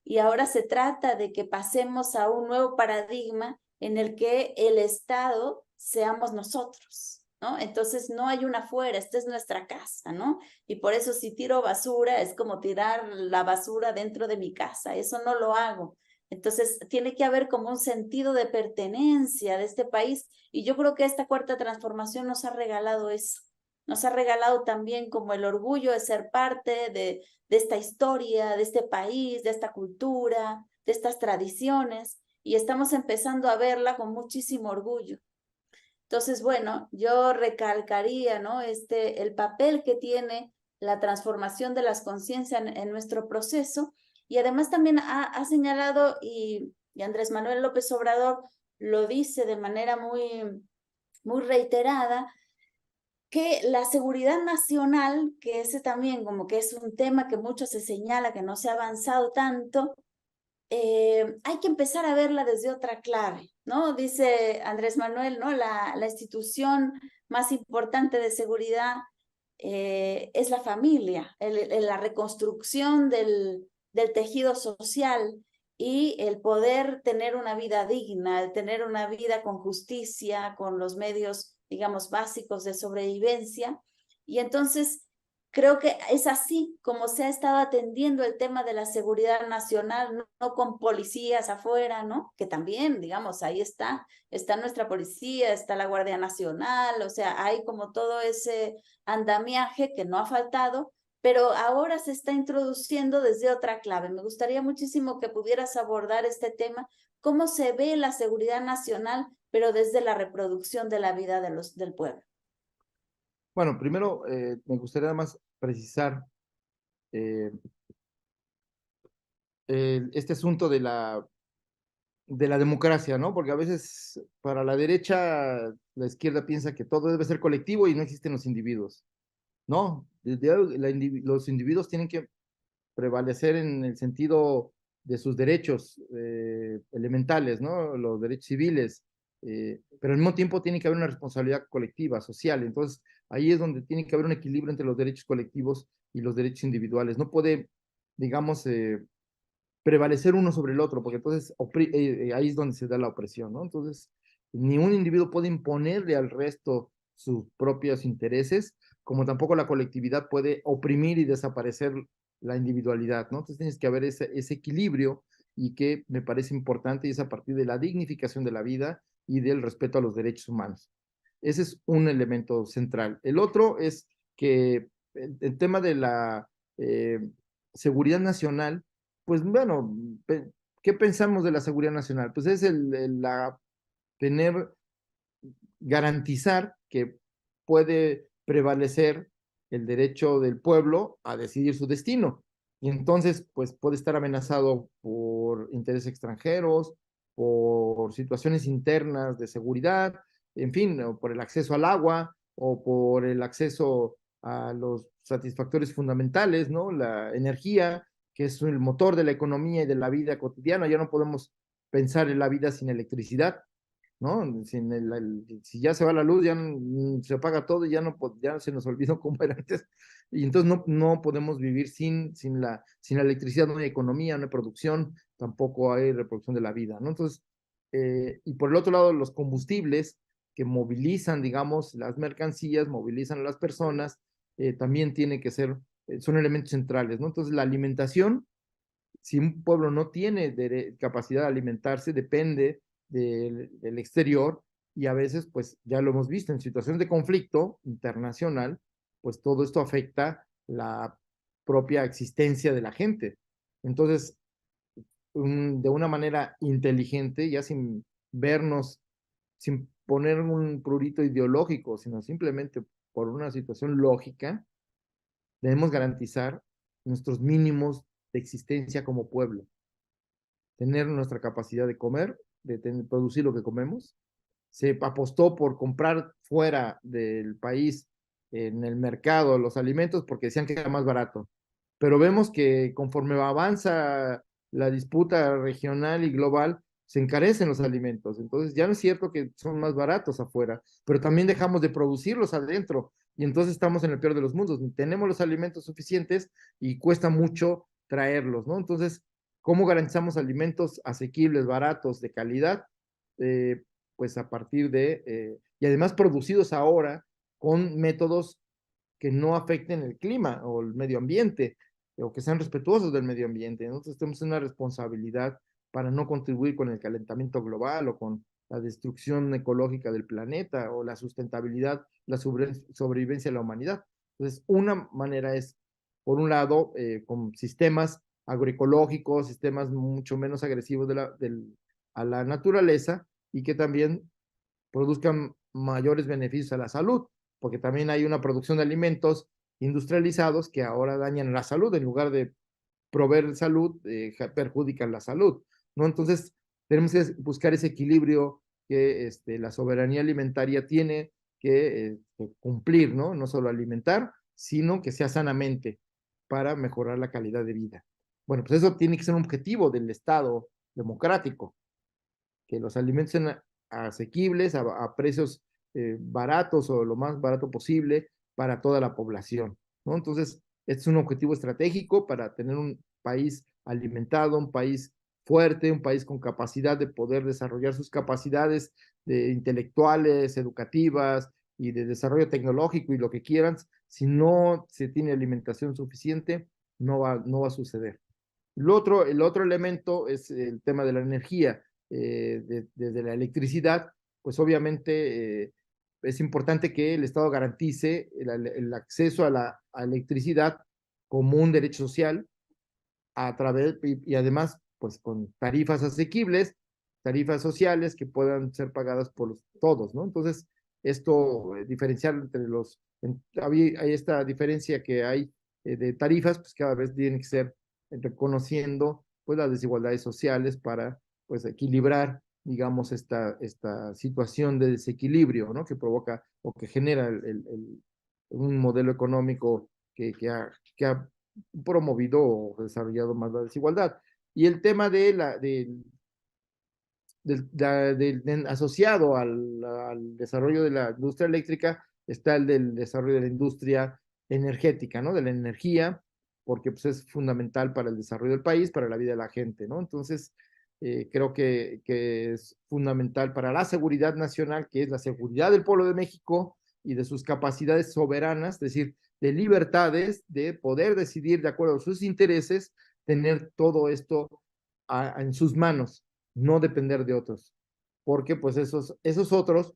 Y ahora se trata de que pasemos a un nuevo paradigma en el que el Estado seamos nosotros, ¿no? Entonces no hay una afuera, esta es nuestra casa, ¿no? Y por eso si tiro basura es como tirar la basura dentro de mi casa, eso no lo hago. Entonces tiene que haber como un sentido de pertenencia de este país y yo creo que esta cuarta transformación nos ha regalado eso. Nos ha regalado también como el orgullo de ser parte de esta historia, de este país, de esta cultura, de estas tradiciones, y estamos empezando a verla con muchísimo orgullo. Entonces, bueno, yo recalcaría, ¿no? El papel que tiene la transformación de las conciencias en nuestro proceso, y además también ha señalado, y Andrés Manuel López Obrador lo dice de manera muy reiterada, que la seguridad nacional, que ese también como que es un tema que mucho se señala, que no se ha avanzado tanto, hay que empezar a verla desde otra clave, ¿no? Dice Andrés Manuel, ¿no? La institución más importante de seguridad es la familia, la reconstrucción del tejido social y el poder tener una vida digna, el tener una vida con justicia, con los medios, digamos, básicos de sobrevivencia. Y entonces creo que es así como se ha estado atendiendo el tema de la seguridad nacional, no con policías afuera, ¿no? Que también, digamos, ahí está nuestra policía, está la Guardia Nacional, o sea, hay como todo ese andamiaje que no ha faltado, pero ahora se está introduciendo desde otra clave. Me gustaría muchísimo que pudieras abordar este tema, cómo se ve la seguridad nacional, pero desde la reproducción de la vida del pueblo. Bueno, primero me gustaría además precisar eh, este asunto de la democracia, ¿no? Porque a veces para la derecha, la izquierda piensa que todo debe ser colectivo y no existen los individuos. No, los individuos tienen que prevalecer en el sentido de sus derechos elementales, ¿no? Los derechos civiles, pero al mismo tiempo tiene que haber una responsabilidad colectiva, social. Entonces, ahí es donde tiene que haber un equilibrio entre los derechos colectivos y los derechos individuales. No puede, digamos, prevalecer uno sobre el otro, porque entonces ahí es donde se da la opresión, ¿no? Entonces, ni un individuo puede imponerle al resto sus propios intereses, como tampoco la colectividad puede oprimir y desaparecer la individualidad, ¿no? Entonces tienes que haber ese equilibrio y que me parece importante y es a partir de la dignificación de la vida y del respeto a los derechos humanos. Ese es un elemento central. El otro es que el tema de la seguridad nacional, pues bueno, ¿qué pensamos de la seguridad nacional? Pues es tener, garantizar que puede prevalecer el derecho del pueblo a decidir su destino. Y entonces, pues puede estar amenazado por intereses extranjeros, por situaciones internas de seguridad, en fin, o por el acceso al agua o por el acceso a los satisfactores fundamentales, ¿no? La energía, que es el motor de la economía y de la vida cotidiana. Ya no podemos pensar en la vida sin electricidad, ¿no? Si ya se va la luz, ya se apaga todo y ya se nos olvidó cómo era antes. Y entonces no podemos vivir sin la electricidad, no hay economía, no hay producción, tampoco hay reproducción de la vida, ¿no? Entonces, y por el otro lado, los combustibles que movilizan, digamos, las mercancías, movilizan a las personas, también tiene que ser, son elementos centrales, ¿no? Entonces, la alimentación, si un pueblo no tiene capacidad de alimentarse, depende del exterior y a veces, pues ya lo hemos visto en situaciones de conflicto internacional, pues todo esto afecta la propia existencia de la gente. Entonces, de una manera inteligente, ya sin vernos, sin poner un prurito ideológico, sino simplemente por una situación lógica, debemos garantizar nuestros mínimos de existencia como pueblo, tener nuestra capacidad de comer, de producir lo que comemos. Se apostó por comprar fuera del país, en el mercado, los alimentos porque decían que era más barato. Pero vemos que conforme avanza la disputa regional y global, se encarecen los alimentos. Entonces ya no es cierto que son más baratos afuera, pero también dejamos de producirlos adentro. Y entonces estamos en el peor de los mundos. Tenemos los alimentos suficientes y cuesta mucho traerlos, ¿no? Entonces, ¿cómo garantizamos alimentos asequibles, baratos, de calidad? Pues a partir y además producidos ahora con métodos que no afecten el clima o el medio ambiente, o que sean respetuosos del medio ambiente. Nosotros tenemos una responsabilidad para no contribuir con el calentamiento global o con la destrucción ecológica del planeta o la sustentabilidad, la sobrevivencia de la humanidad. Entonces, una manera es, por un lado, con sistemas agroecológicos, sistemas mucho menos agresivos a la naturaleza y que también produzcan mayores beneficios a la salud, porque también hay una producción de alimentos industrializados que ahora dañan la salud, en lugar de proveer salud, perjudican la salud, ¿no? Entonces, tenemos que buscar ese equilibrio que la soberanía alimentaria tiene que cumplir, ¿no? No solo alimentar, sino que sea sanamente para mejorar la calidad de vida. Bueno, pues eso tiene que ser un objetivo del Estado democrático, que los alimentos sean asequibles a precios baratos o lo más barato posible para toda la población, ¿no? Entonces, este es un objetivo estratégico para tener un país alimentado, un país fuerte, un país con capacidad de poder desarrollar sus capacidades intelectuales, educativas y de desarrollo tecnológico y lo que quieran. Si no se tiene alimentación suficiente, no va a suceder. El otro elemento es el tema de la energía, desde la electricidad, pues obviamente es importante que el Estado garantice el acceso a la electricidad como un derecho social a través y además pues con tarifas asequibles, tarifas sociales que puedan ser pagadas por todos, ¿no? Entonces, esto, diferenciar entre hay esta diferencia que hay de tarifas, pues cada vez tiene que ser reconociendo pues las desigualdades sociales para pues equilibrar, digamos, esta situación de desequilibrio, ¿no? Que provoca o que genera un modelo económico que ha promovido o desarrollado más la desigualdad. Y el tema asociado al desarrollo de la industria eléctrica está el del desarrollo de la industria energética, ¿no? De la energía, porque pues, es fundamental para el desarrollo del país, para la vida de la gente, ¿no? Entonces, creo que es fundamental para la seguridad nacional, que es la seguridad del pueblo de México y de sus capacidades soberanas, es decir, de libertades, de poder decidir de acuerdo a sus intereses, tener todo esto en sus manos, no depender de otros, porque pues esos otros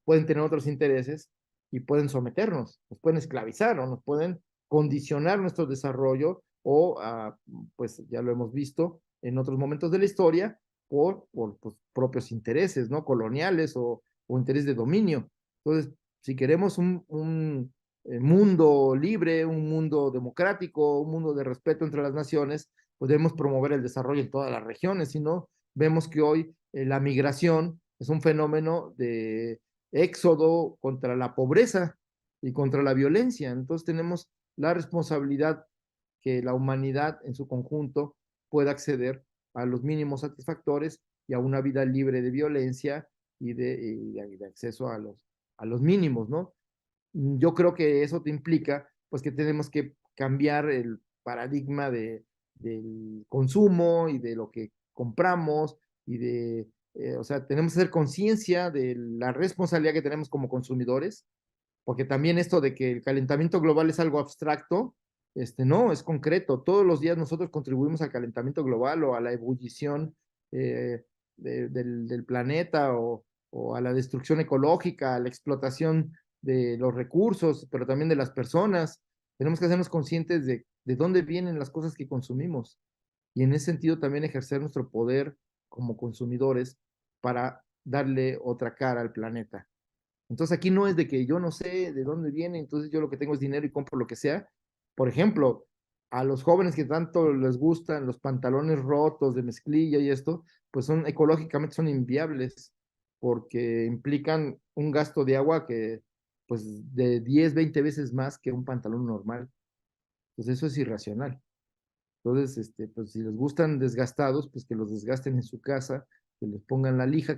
pueden tener otros intereses y pueden someternos, nos pueden esclavizar o nos pueden condicionar nuestro desarrollo o, pues ya lo hemos visto en otros momentos de la historia, por pues, propios intereses, ¿no? Coloniales o interés de dominio. Entonces, si queremos mundo libre, un mundo democrático, un mundo de respeto entre las naciones, podemos promover el desarrollo en todas las regiones. Si no, vemos que hoy la migración es un fenómeno de éxodo contra la pobreza y contra la violencia. Entonces tenemos la responsabilidad que la humanidad en su conjunto pueda acceder a los mínimos satisfactores y a una vida libre de violencia y de acceso a los mínimos, ¿no? Yo creo que eso te implica, pues que tenemos que cambiar el paradigma del consumo y de lo que compramos o sea, tenemos que hacer conciencia de la responsabilidad que tenemos como consumidores, porque también esto de que el calentamiento global es algo abstracto, no, es concreto. Todos los días nosotros contribuimos al calentamiento global o a la ebullición del planeta o a la destrucción ecológica, a la explotación de los recursos, pero también de las personas. Tenemos que hacernos conscientes de dónde vienen las cosas que consumimos y en ese sentido también ejercer nuestro poder como consumidores para darle otra cara al planeta. Entonces aquí no es de que yo no sé de dónde viene, entonces yo lo que tengo es dinero y compro lo que sea. Por ejemplo, a los jóvenes que tanto les gustan los pantalones rotos de mezclilla y esto, pues son ecológicamente son inviables porque implican un gasto de agua que pues de 10 20 veces más que un pantalón normal. Entonces eso es irracional. Entonces, pues si les gustan desgastados, pues que los desgasten en su casa, que les pongan la lija,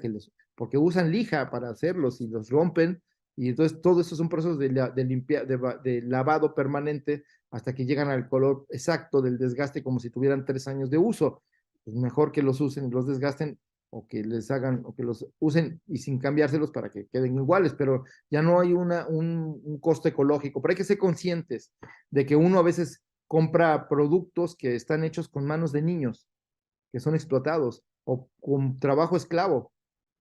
porque usan lija para hacerlos y los rompen, y entonces todo eso son procesos de lavado permanente hasta que llegan al color exacto del desgaste como si tuvieran 3 años de uso. Pues mejor que los usen, los desgasten o que les hagan, o que los usen y sin cambiárselos para que queden iguales, pero ya no hay un costo ecológico, pero hay que ser conscientes de que uno a veces compra productos que están hechos con manos de niños, que son explotados, o con trabajo esclavo.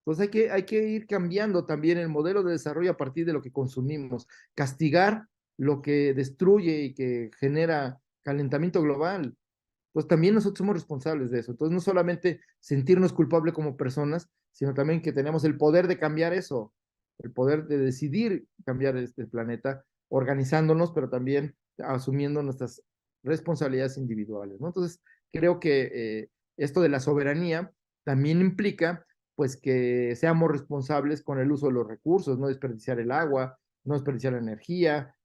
Entonces hay que ir cambiando también el modelo de desarrollo a partir de lo que consumimos, castigar lo que destruye y que genera calentamiento global. Pues también nosotros somos responsables de eso. Entonces no solamente sentirnos culpables como personas, sino también que tenemos el poder de cambiar eso, el poder de decidir cambiar este planeta, organizándonos, pero también asumiendo nuestras responsabilidades individuales, ¿no? Entonces, creo que esto de la soberanía también implica, pues, que seamos responsables con el uso de los recursos, no desperdiciar el agua, no desperdiciar la energía,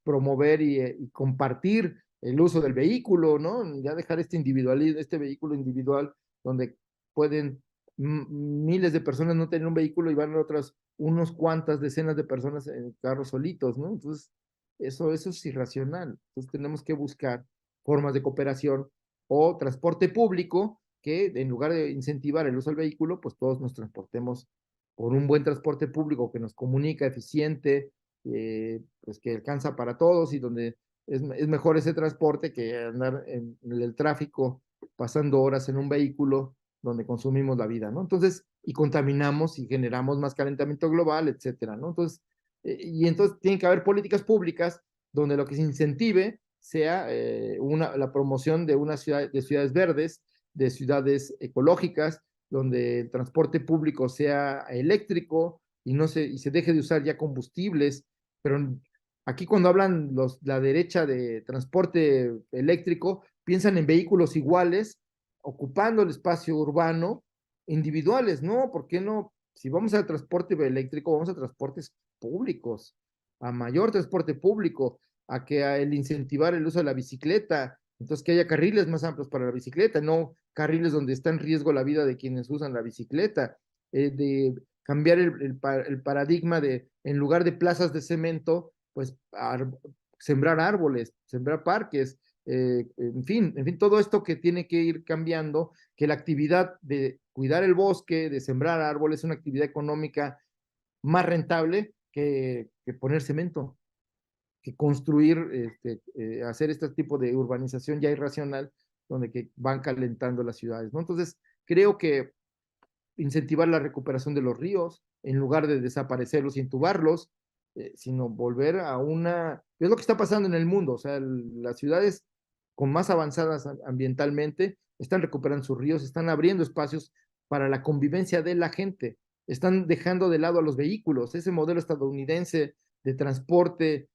promover y compartir el uso del vehículo, ¿no? Ya dejar este vehículo individual donde pueden miles de personas no tener un vehículo y van otras unos cuantas decenas de personas en carros solitos, ¿no? Entonces, eso es irracional. Entonces, tenemos que buscar formas de cooperación o transporte público que en lugar de incentivar el uso del vehículo, pues todos nos transportemos por un buen transporte público que nos comunica, eficiente, pues que alcanza para todos y donde es mejor ese transporte que andar en el tráfico pasando horas en un vehículo donde consumimos la vida, ¿no? Entonces, y contaminamos y generamos más calentamiento global, etcétera, ¿no? Entonces, y entonces tienen que haber políticas públicas donde lo que se incentive sea la promoción de ciudades verdes, de ciudades ecológicas, donde el transporte público sea eléctrico y se deje de usar ya combustibles, pero aquí cuando hablan la derecha de transporte eléctrico, piensan en vehículos iguales, ocupando el espacio urbano, individuales, ¿no? ¿Por qué no? Si vamos al transporte eléctrico, vamos a transportes públicos, a mayor transporte público, a el incentivar el uso de la bicicleta, entonces que haya carriles más amplios para la bicicleta, no carriles donde está en riesgo la vida de quienes usan la bicicleta, de cambiar el paradigma de, en lugar de plazas de cemento, pues sembrar árboles, sembrar parques, en fin, todo esto que tiene que ir cambiando, que la actividad de cuidar el bosque, de sembrar árboles, es una actividad económica más rentable que poner cemento, que construir, hacer este tipo de urbanización ya irracional, donde que van calentando las ciudades, ¿no? Entonces, creo que incentivar la recuperación de los ríos, en lugar de desaparecerlos y entubarlos, sino volver a es lo que está pasando en el mundo, o sea, las ciudades con más avanzadas ambientalmente están recuperando sus ríos, están abriendo espacios para la convivencia de la gente, están dejando de lado a los vehículos, ese modelo estadounidense de transporte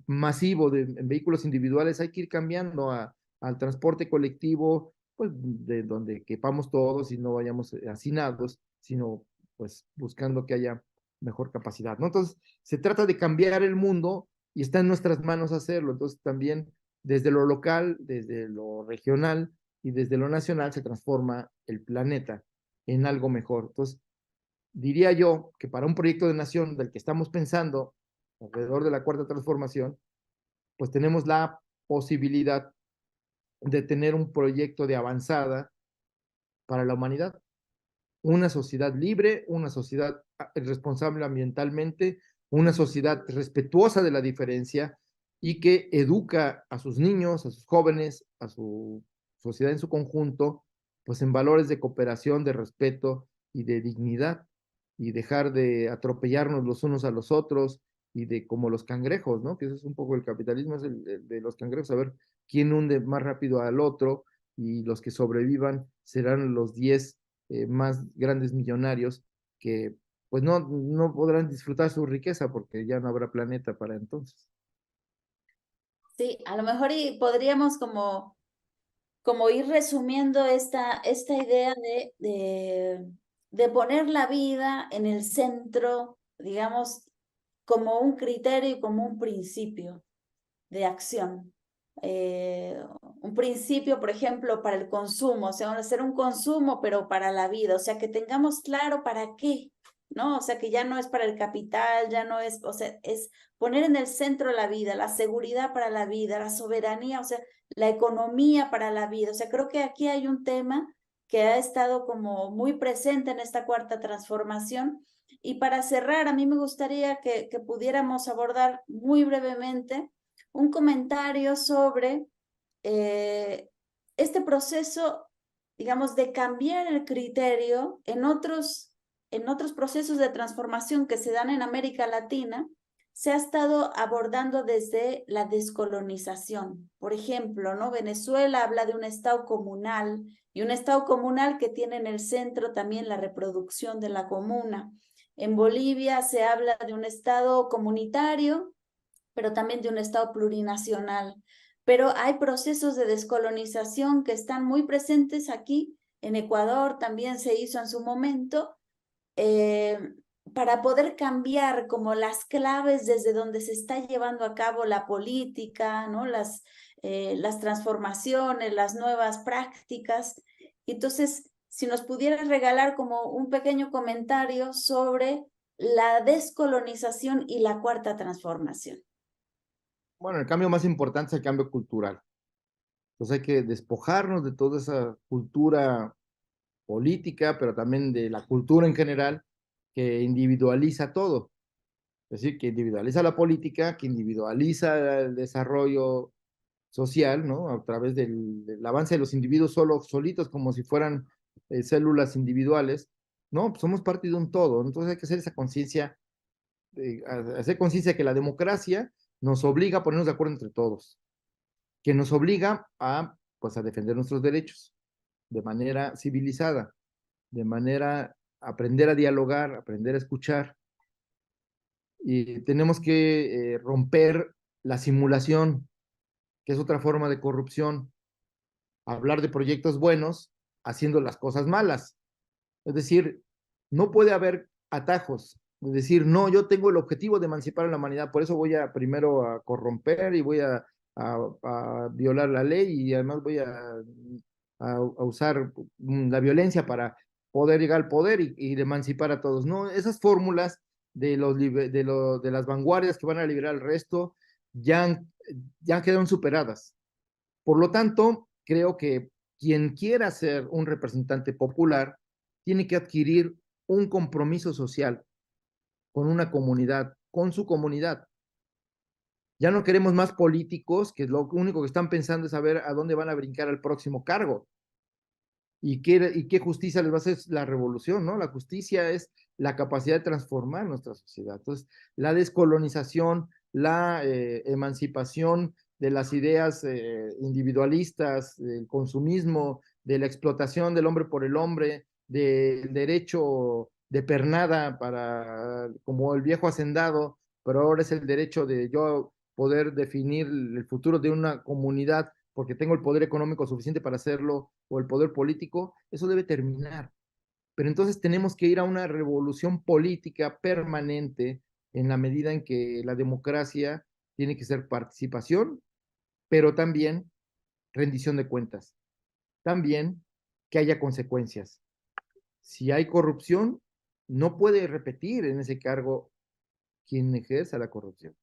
masivo en vehículos individuales, hay que ir cambiando al transporte colectivo, pues de donde quepamos todos y no vayamos hacinados, sino pues buscando que haya mejor capacidad, ¿no? Entonces, se trata de cambiar el mundo y está en nuestras manos hacerlo. Entonces, también desde lo local, desde lo regional y desde lo nacional se transforma el planeta en algo mejor. Entonces, diría yo que para un proyecto de nación del que estamos pensando alrededor de la cuarta transformación, pues tenemos la posibilidad de tener un proyecto de avanzada para la humanidad. Una sociedad libre, una sociedad responsable ambientalmente, una sociedad respetuosa de la diferencia y que educa a sus niños, a sus jóvenes, a su sociedad en su conjunto, pues en valores de cooperación, de respeto y de dignidad, y dejar de atropellarnos los unos a los otros y de como los cangrejos, ¿no? Que eso es un poco el capitalismo, es el de los cangrejos, a ver quién hunde más rápido al otro, y los que sobrevivan serán los 10 más grandes millonarios que pues no podrán disfrutar su riqueza porque ya no habrá planeta para entonces. Sí, a lo mejor y podríamos como ir resumiendo esta idea de poner la vida en el centro, digamos, como un criterio y como un principio de acción. Un principio, por ejemplo, para el consumo, o sea, hacer un consumo, pero para la vida, o sea, que tengamos claro para qué, ¿no? O sea, que ya no es para el capital, ya no es, o sea, es poner en el centro la vida, la seguridad para la vida, la soberanía, o sea, la economía para la vida. O sea, creo que aquí hay un tema que ha estado como muy presente en esta cuarta transformación. Y para cerrar, a mí me gustaría que pudiéramos abordar muy brevemente un comentario sobre este proceso, digamos, de cambiar el criterio en otros procesos de transformación que se dan en América Latina. Se ha estado abordando desde la descolonización. Por ejemplo, ¿no? Venezuela habla de un Estado comunal y un Estado comunal que tiene en el centro también la reproducción de la comuna. En Bolivia se habla de un Estado comunitario, pero también de un Estado plurinacional. Pero hay procesos de descolonización que están muy presentes aquí. En Ecuador también se hizo en su momento, eh, para poder cambiar como las claves desde donde se está llevando a cabo la política, ¿no? Las transformaciones, las nuevas prácticas. Entonces, si nos pudieras regalar como un pequeño comentario sobre la descolonización y la cuarta transformación. Bueno, el cambio más importante es el cambio cultural. Entonces hay que despojarnos de toda esa cultura política, pero también de la cultura en general que individualiza todo. Es decir, que individualiza la política, que individualiza el desarrollo social, ¿no? A través del avance de los individuos solitos, como si fueran células individuales. No, pues somos parte de un todo. Entonces hay que hacer esa conciencia, hacer conciencia que la democracia nos obliga a ponernos de acuerdo entre todos, que nos obliga a, pues, a defender nuestros derechos de manera civilizada, de manera aprender a dialogar, aprender a escuchar, y tenemos que romper la simulación, que es otra forma de corrupción, hablar de proyectos buenos haciendo las cosas malas. Es decir, no puede haber atajos. Es decir, no, yo tengo el objetivo de emancipar a la humanidad, por eso voy a primero a corromper y voy a violar la ley y además voy a usar la violencia para poder llegar al poder y emancipar a todos. No, esas fórmulas de las vanguardias que van a liberar al resto ya, ya quedaron superadas. Por lo tanto, creo que quien quiera ser un representante popular tiene que adquirir un compromiso social con una comunidad, con su comunidad. Ya no queremos más políticos que lo único que están pensando es saber a dónde van a brincar al próximo cargo. ¿Y qué justicia les va a hacer la revolución, ¿no? La justicia es la capacidad de transformar nuestra sociedad. Entonces, la descolonización, la emancipación de las ideas individualistas, del consumismo, de la explotación del hombre por el hombre, del derecho de pernada para, como el viejo hacendado, pero ahora es el derecho de yo poder definir el futuro de una comunidad porque tengo el poder económico suficiente para hacerlo o el poder político, eso debe terminar. Pero entonces tenemos que ir a una revolución política permanente en la medida en que la democracia tiene que ser participación, pero también rendición de cuentas. También que haya consecuencias. Si hay corrupción, no puede repetir en ese cargo quien ejerza la corrupción.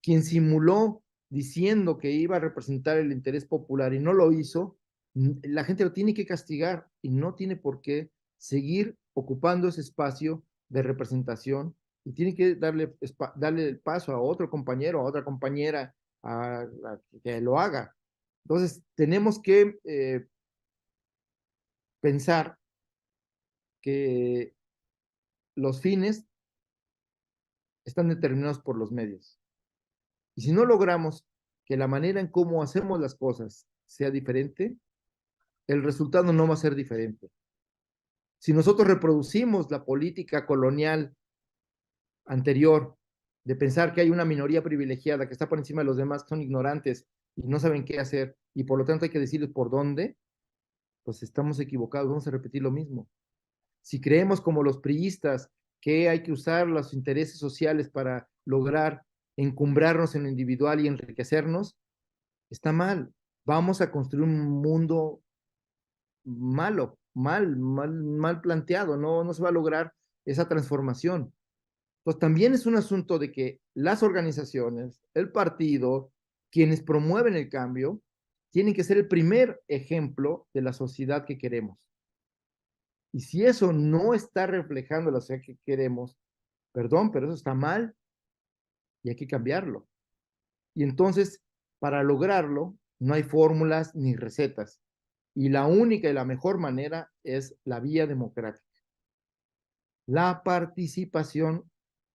Quien simuló diciendo que iba a representar el interés popular y no lo hizo, la gente lo tiene que castigar y no tiene por qué seguir ocupando ese espacio de representación y tiene que darle el paso a otro compañero, a otra compañera a que lo haga. Entonces, tenemos que pensar que los fines están determinados por los medios. Y si no logramos que la manera en cómo hacemos las cosas sea diferente, el resultado no va a ser diferente. Si nosotros reproducimos la política colonial anterior de pensar que hay una minoría privilegiada que está por encima de los demás, que son ignorantes y no saben qué hacer, y por lo tanto hay que decirles por dónde, pues estamos equivocados, vamos a repetir lo mismo. Si creemos como los priistas que hay que usar los intereses sociales para lograr encumbrarnos en lo individual y enriquecernos, está mal. Vamos a construir un mundo mal planteado, no se va a lograr esa transformación. Pues también es un asunto de que las organizaciones, el partido, quienes promueven el cambio, tienen que ser el primer ejemplo de la sociedad que queremos. Y si eso no está reflejando la sociedad que queremos, perdón, pero eso está mal y hay que cambiarlo. Y entonces, para lograrlo, no hay fórmulas ni recetas. Y la única y la mejor manera es la vía democrática. La participación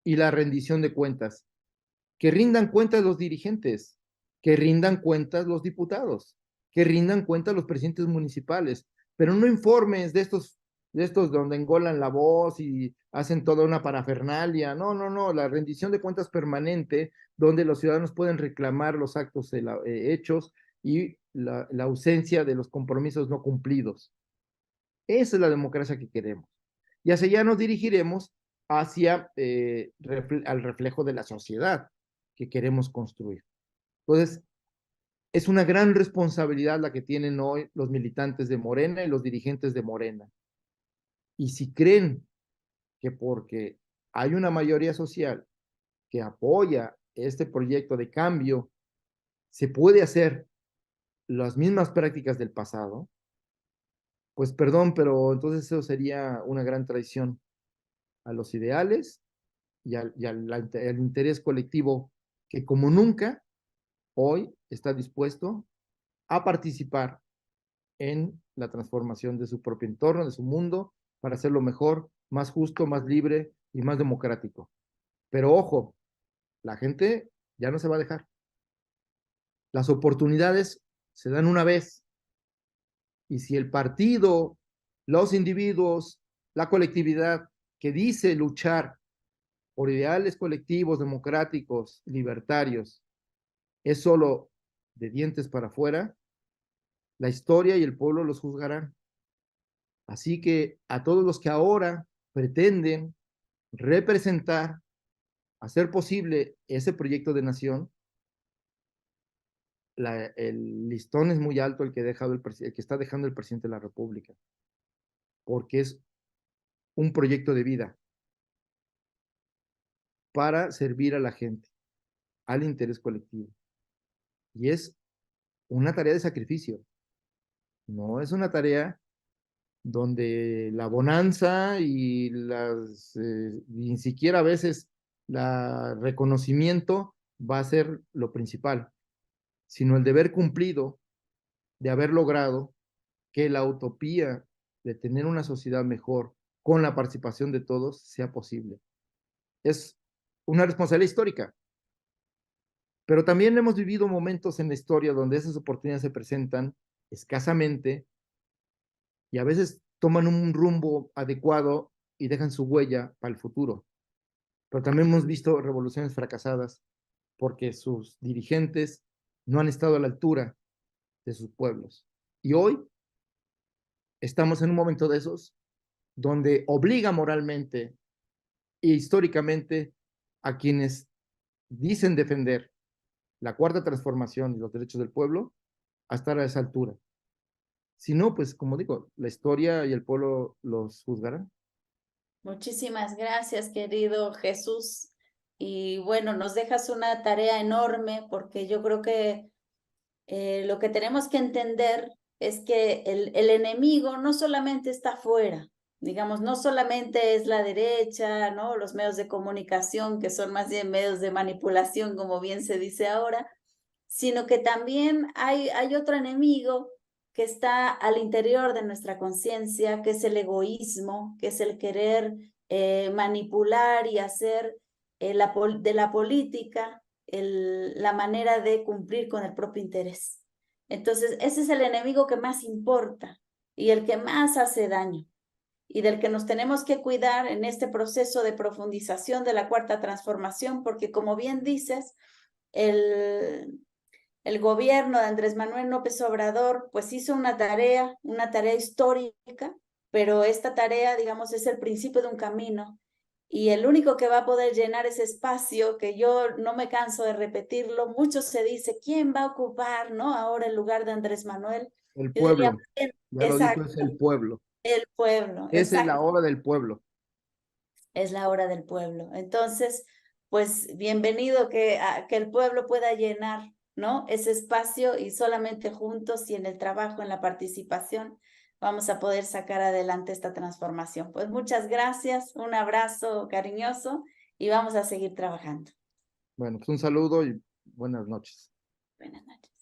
y la rendición de cuentas. Que rindan cuentas los dirigentes, que rindan cuentas los diputados, que rindan cuentas los presidentes municipales, pero no informes de estos donde engolan la voz y hacen toda una parafernalia. No, la rendición de cuentas permanente, donde los ciudadanos pueden reclamar los actos hechos y la ausencia de los compromisos no cumplidos. Esa es la democracia que queremos. Y hacia allá nos dirigiremos hacia al reflejo de la sociedad que queremos construir. Entonces, es una gran responsabilidad la que tienen hoy los militantes de Morena y los dirigentes de Morena. Y si creen que porque hay una mayoría social que apoya este proyecto de cambio, se puede hacer las mismas prácticas del pasado, pues perdón, pero entonces eso sería una gran traición a los ideales y al interés colectivo que como nunca hoy está dispuesto a participar en la transformación de su propio entorno, de su mundo, para hacerlo mejor, más justo, más libre y más democrático. Pero ojo, la gente ya no se va a dejar. Las oportunidades se dan una vez y si el partido, los individuos, la colectividad que dice luchar por ideales colectivos, democráticos, libertarios, es solo de dientes para afuera, la historia y el pueblo los juzgarán. Así que a todos los que ahora pretenden representar, hacer posible ese proyecto de nación, el listón es muy alto el que está dejando el presidente de la República, porque es un proyecto de vida para servir a la gente, al interés colectivo. Y es una tarea de sacrificio, no es una tarea donde la bonanza y ni siquiera a veces el reconocimiento va a ser lo principal, sino el deber cumplido de haber logrado que la utopía de tener una sociedad mejor con la participación de todos sea posible. Es una responsabilidad histórica, pero también hemos vivido momentos en la historia donde esas oportunidades se presentan escasamente y a veces toman un rumbo adecuado y dejan su huella para el futuro. Pero también hemos visto revoluciones fracasadas porque sus dirigentes no han estado a la altura de sus pueblos. Y hoy estamos en un momento de esos donde obliga moralmente e históricamente a quienes dicen defender la cuarta transformación y los derechos del pueblo a estar a esa altura. Si no, pues como digo, la historia y el pueblo los juzgarán. Muchísimas gracias, querido Jesús. Y bueno, nos dejas una tarea enorme porque yo creo que lo que tenemos que entender es que el enemigo no solamente está afuera, digamos, no solamente es la derecha, ¿no? Los medios de comunicación, que son más bien medios de manipulación, como bien se dice ahora, sino que también hay otro enemigo que está al interior de nuestra conciencia, que es el egoísmo, que es el querer manipular y hacer de la política la manera de cumplir con el propio interés. Entonces, ese es el enemigo que más importa y el que más hace daño y del que nos tenemos que cuidar en este proceso de profundización de la cuarta transformación, porque como bien dices, el gobierno de Andrés Manuel López Obrador pues hizo una tarea histórica, pero esta tarea, digamos, es el principio de un camino y el único que va a poder llenar ese espacio, que yo no me canso de repetirlo, mucho se dice, ¿quién va a ocupar, no? Ahora el lugar de Andrés Manuel. El Yo diría, pueblo, ya lo dijo, es exacto, el pueblo. el pueblo, Es la exacto, hora del pueblo. es la hora del pueblo. Entonces, pues bienvenido que el pueblo pueda llenar, ¿no? Ese espacio y solamente juntos y en el trabajo, en la participación, vamos a poder sacar adelante esta transformación. Pues muchas gracias, un abrazo cariñoso y vamos a seguir trabajando. Bueno, pues un saludo y buenas noches. Buenas noches.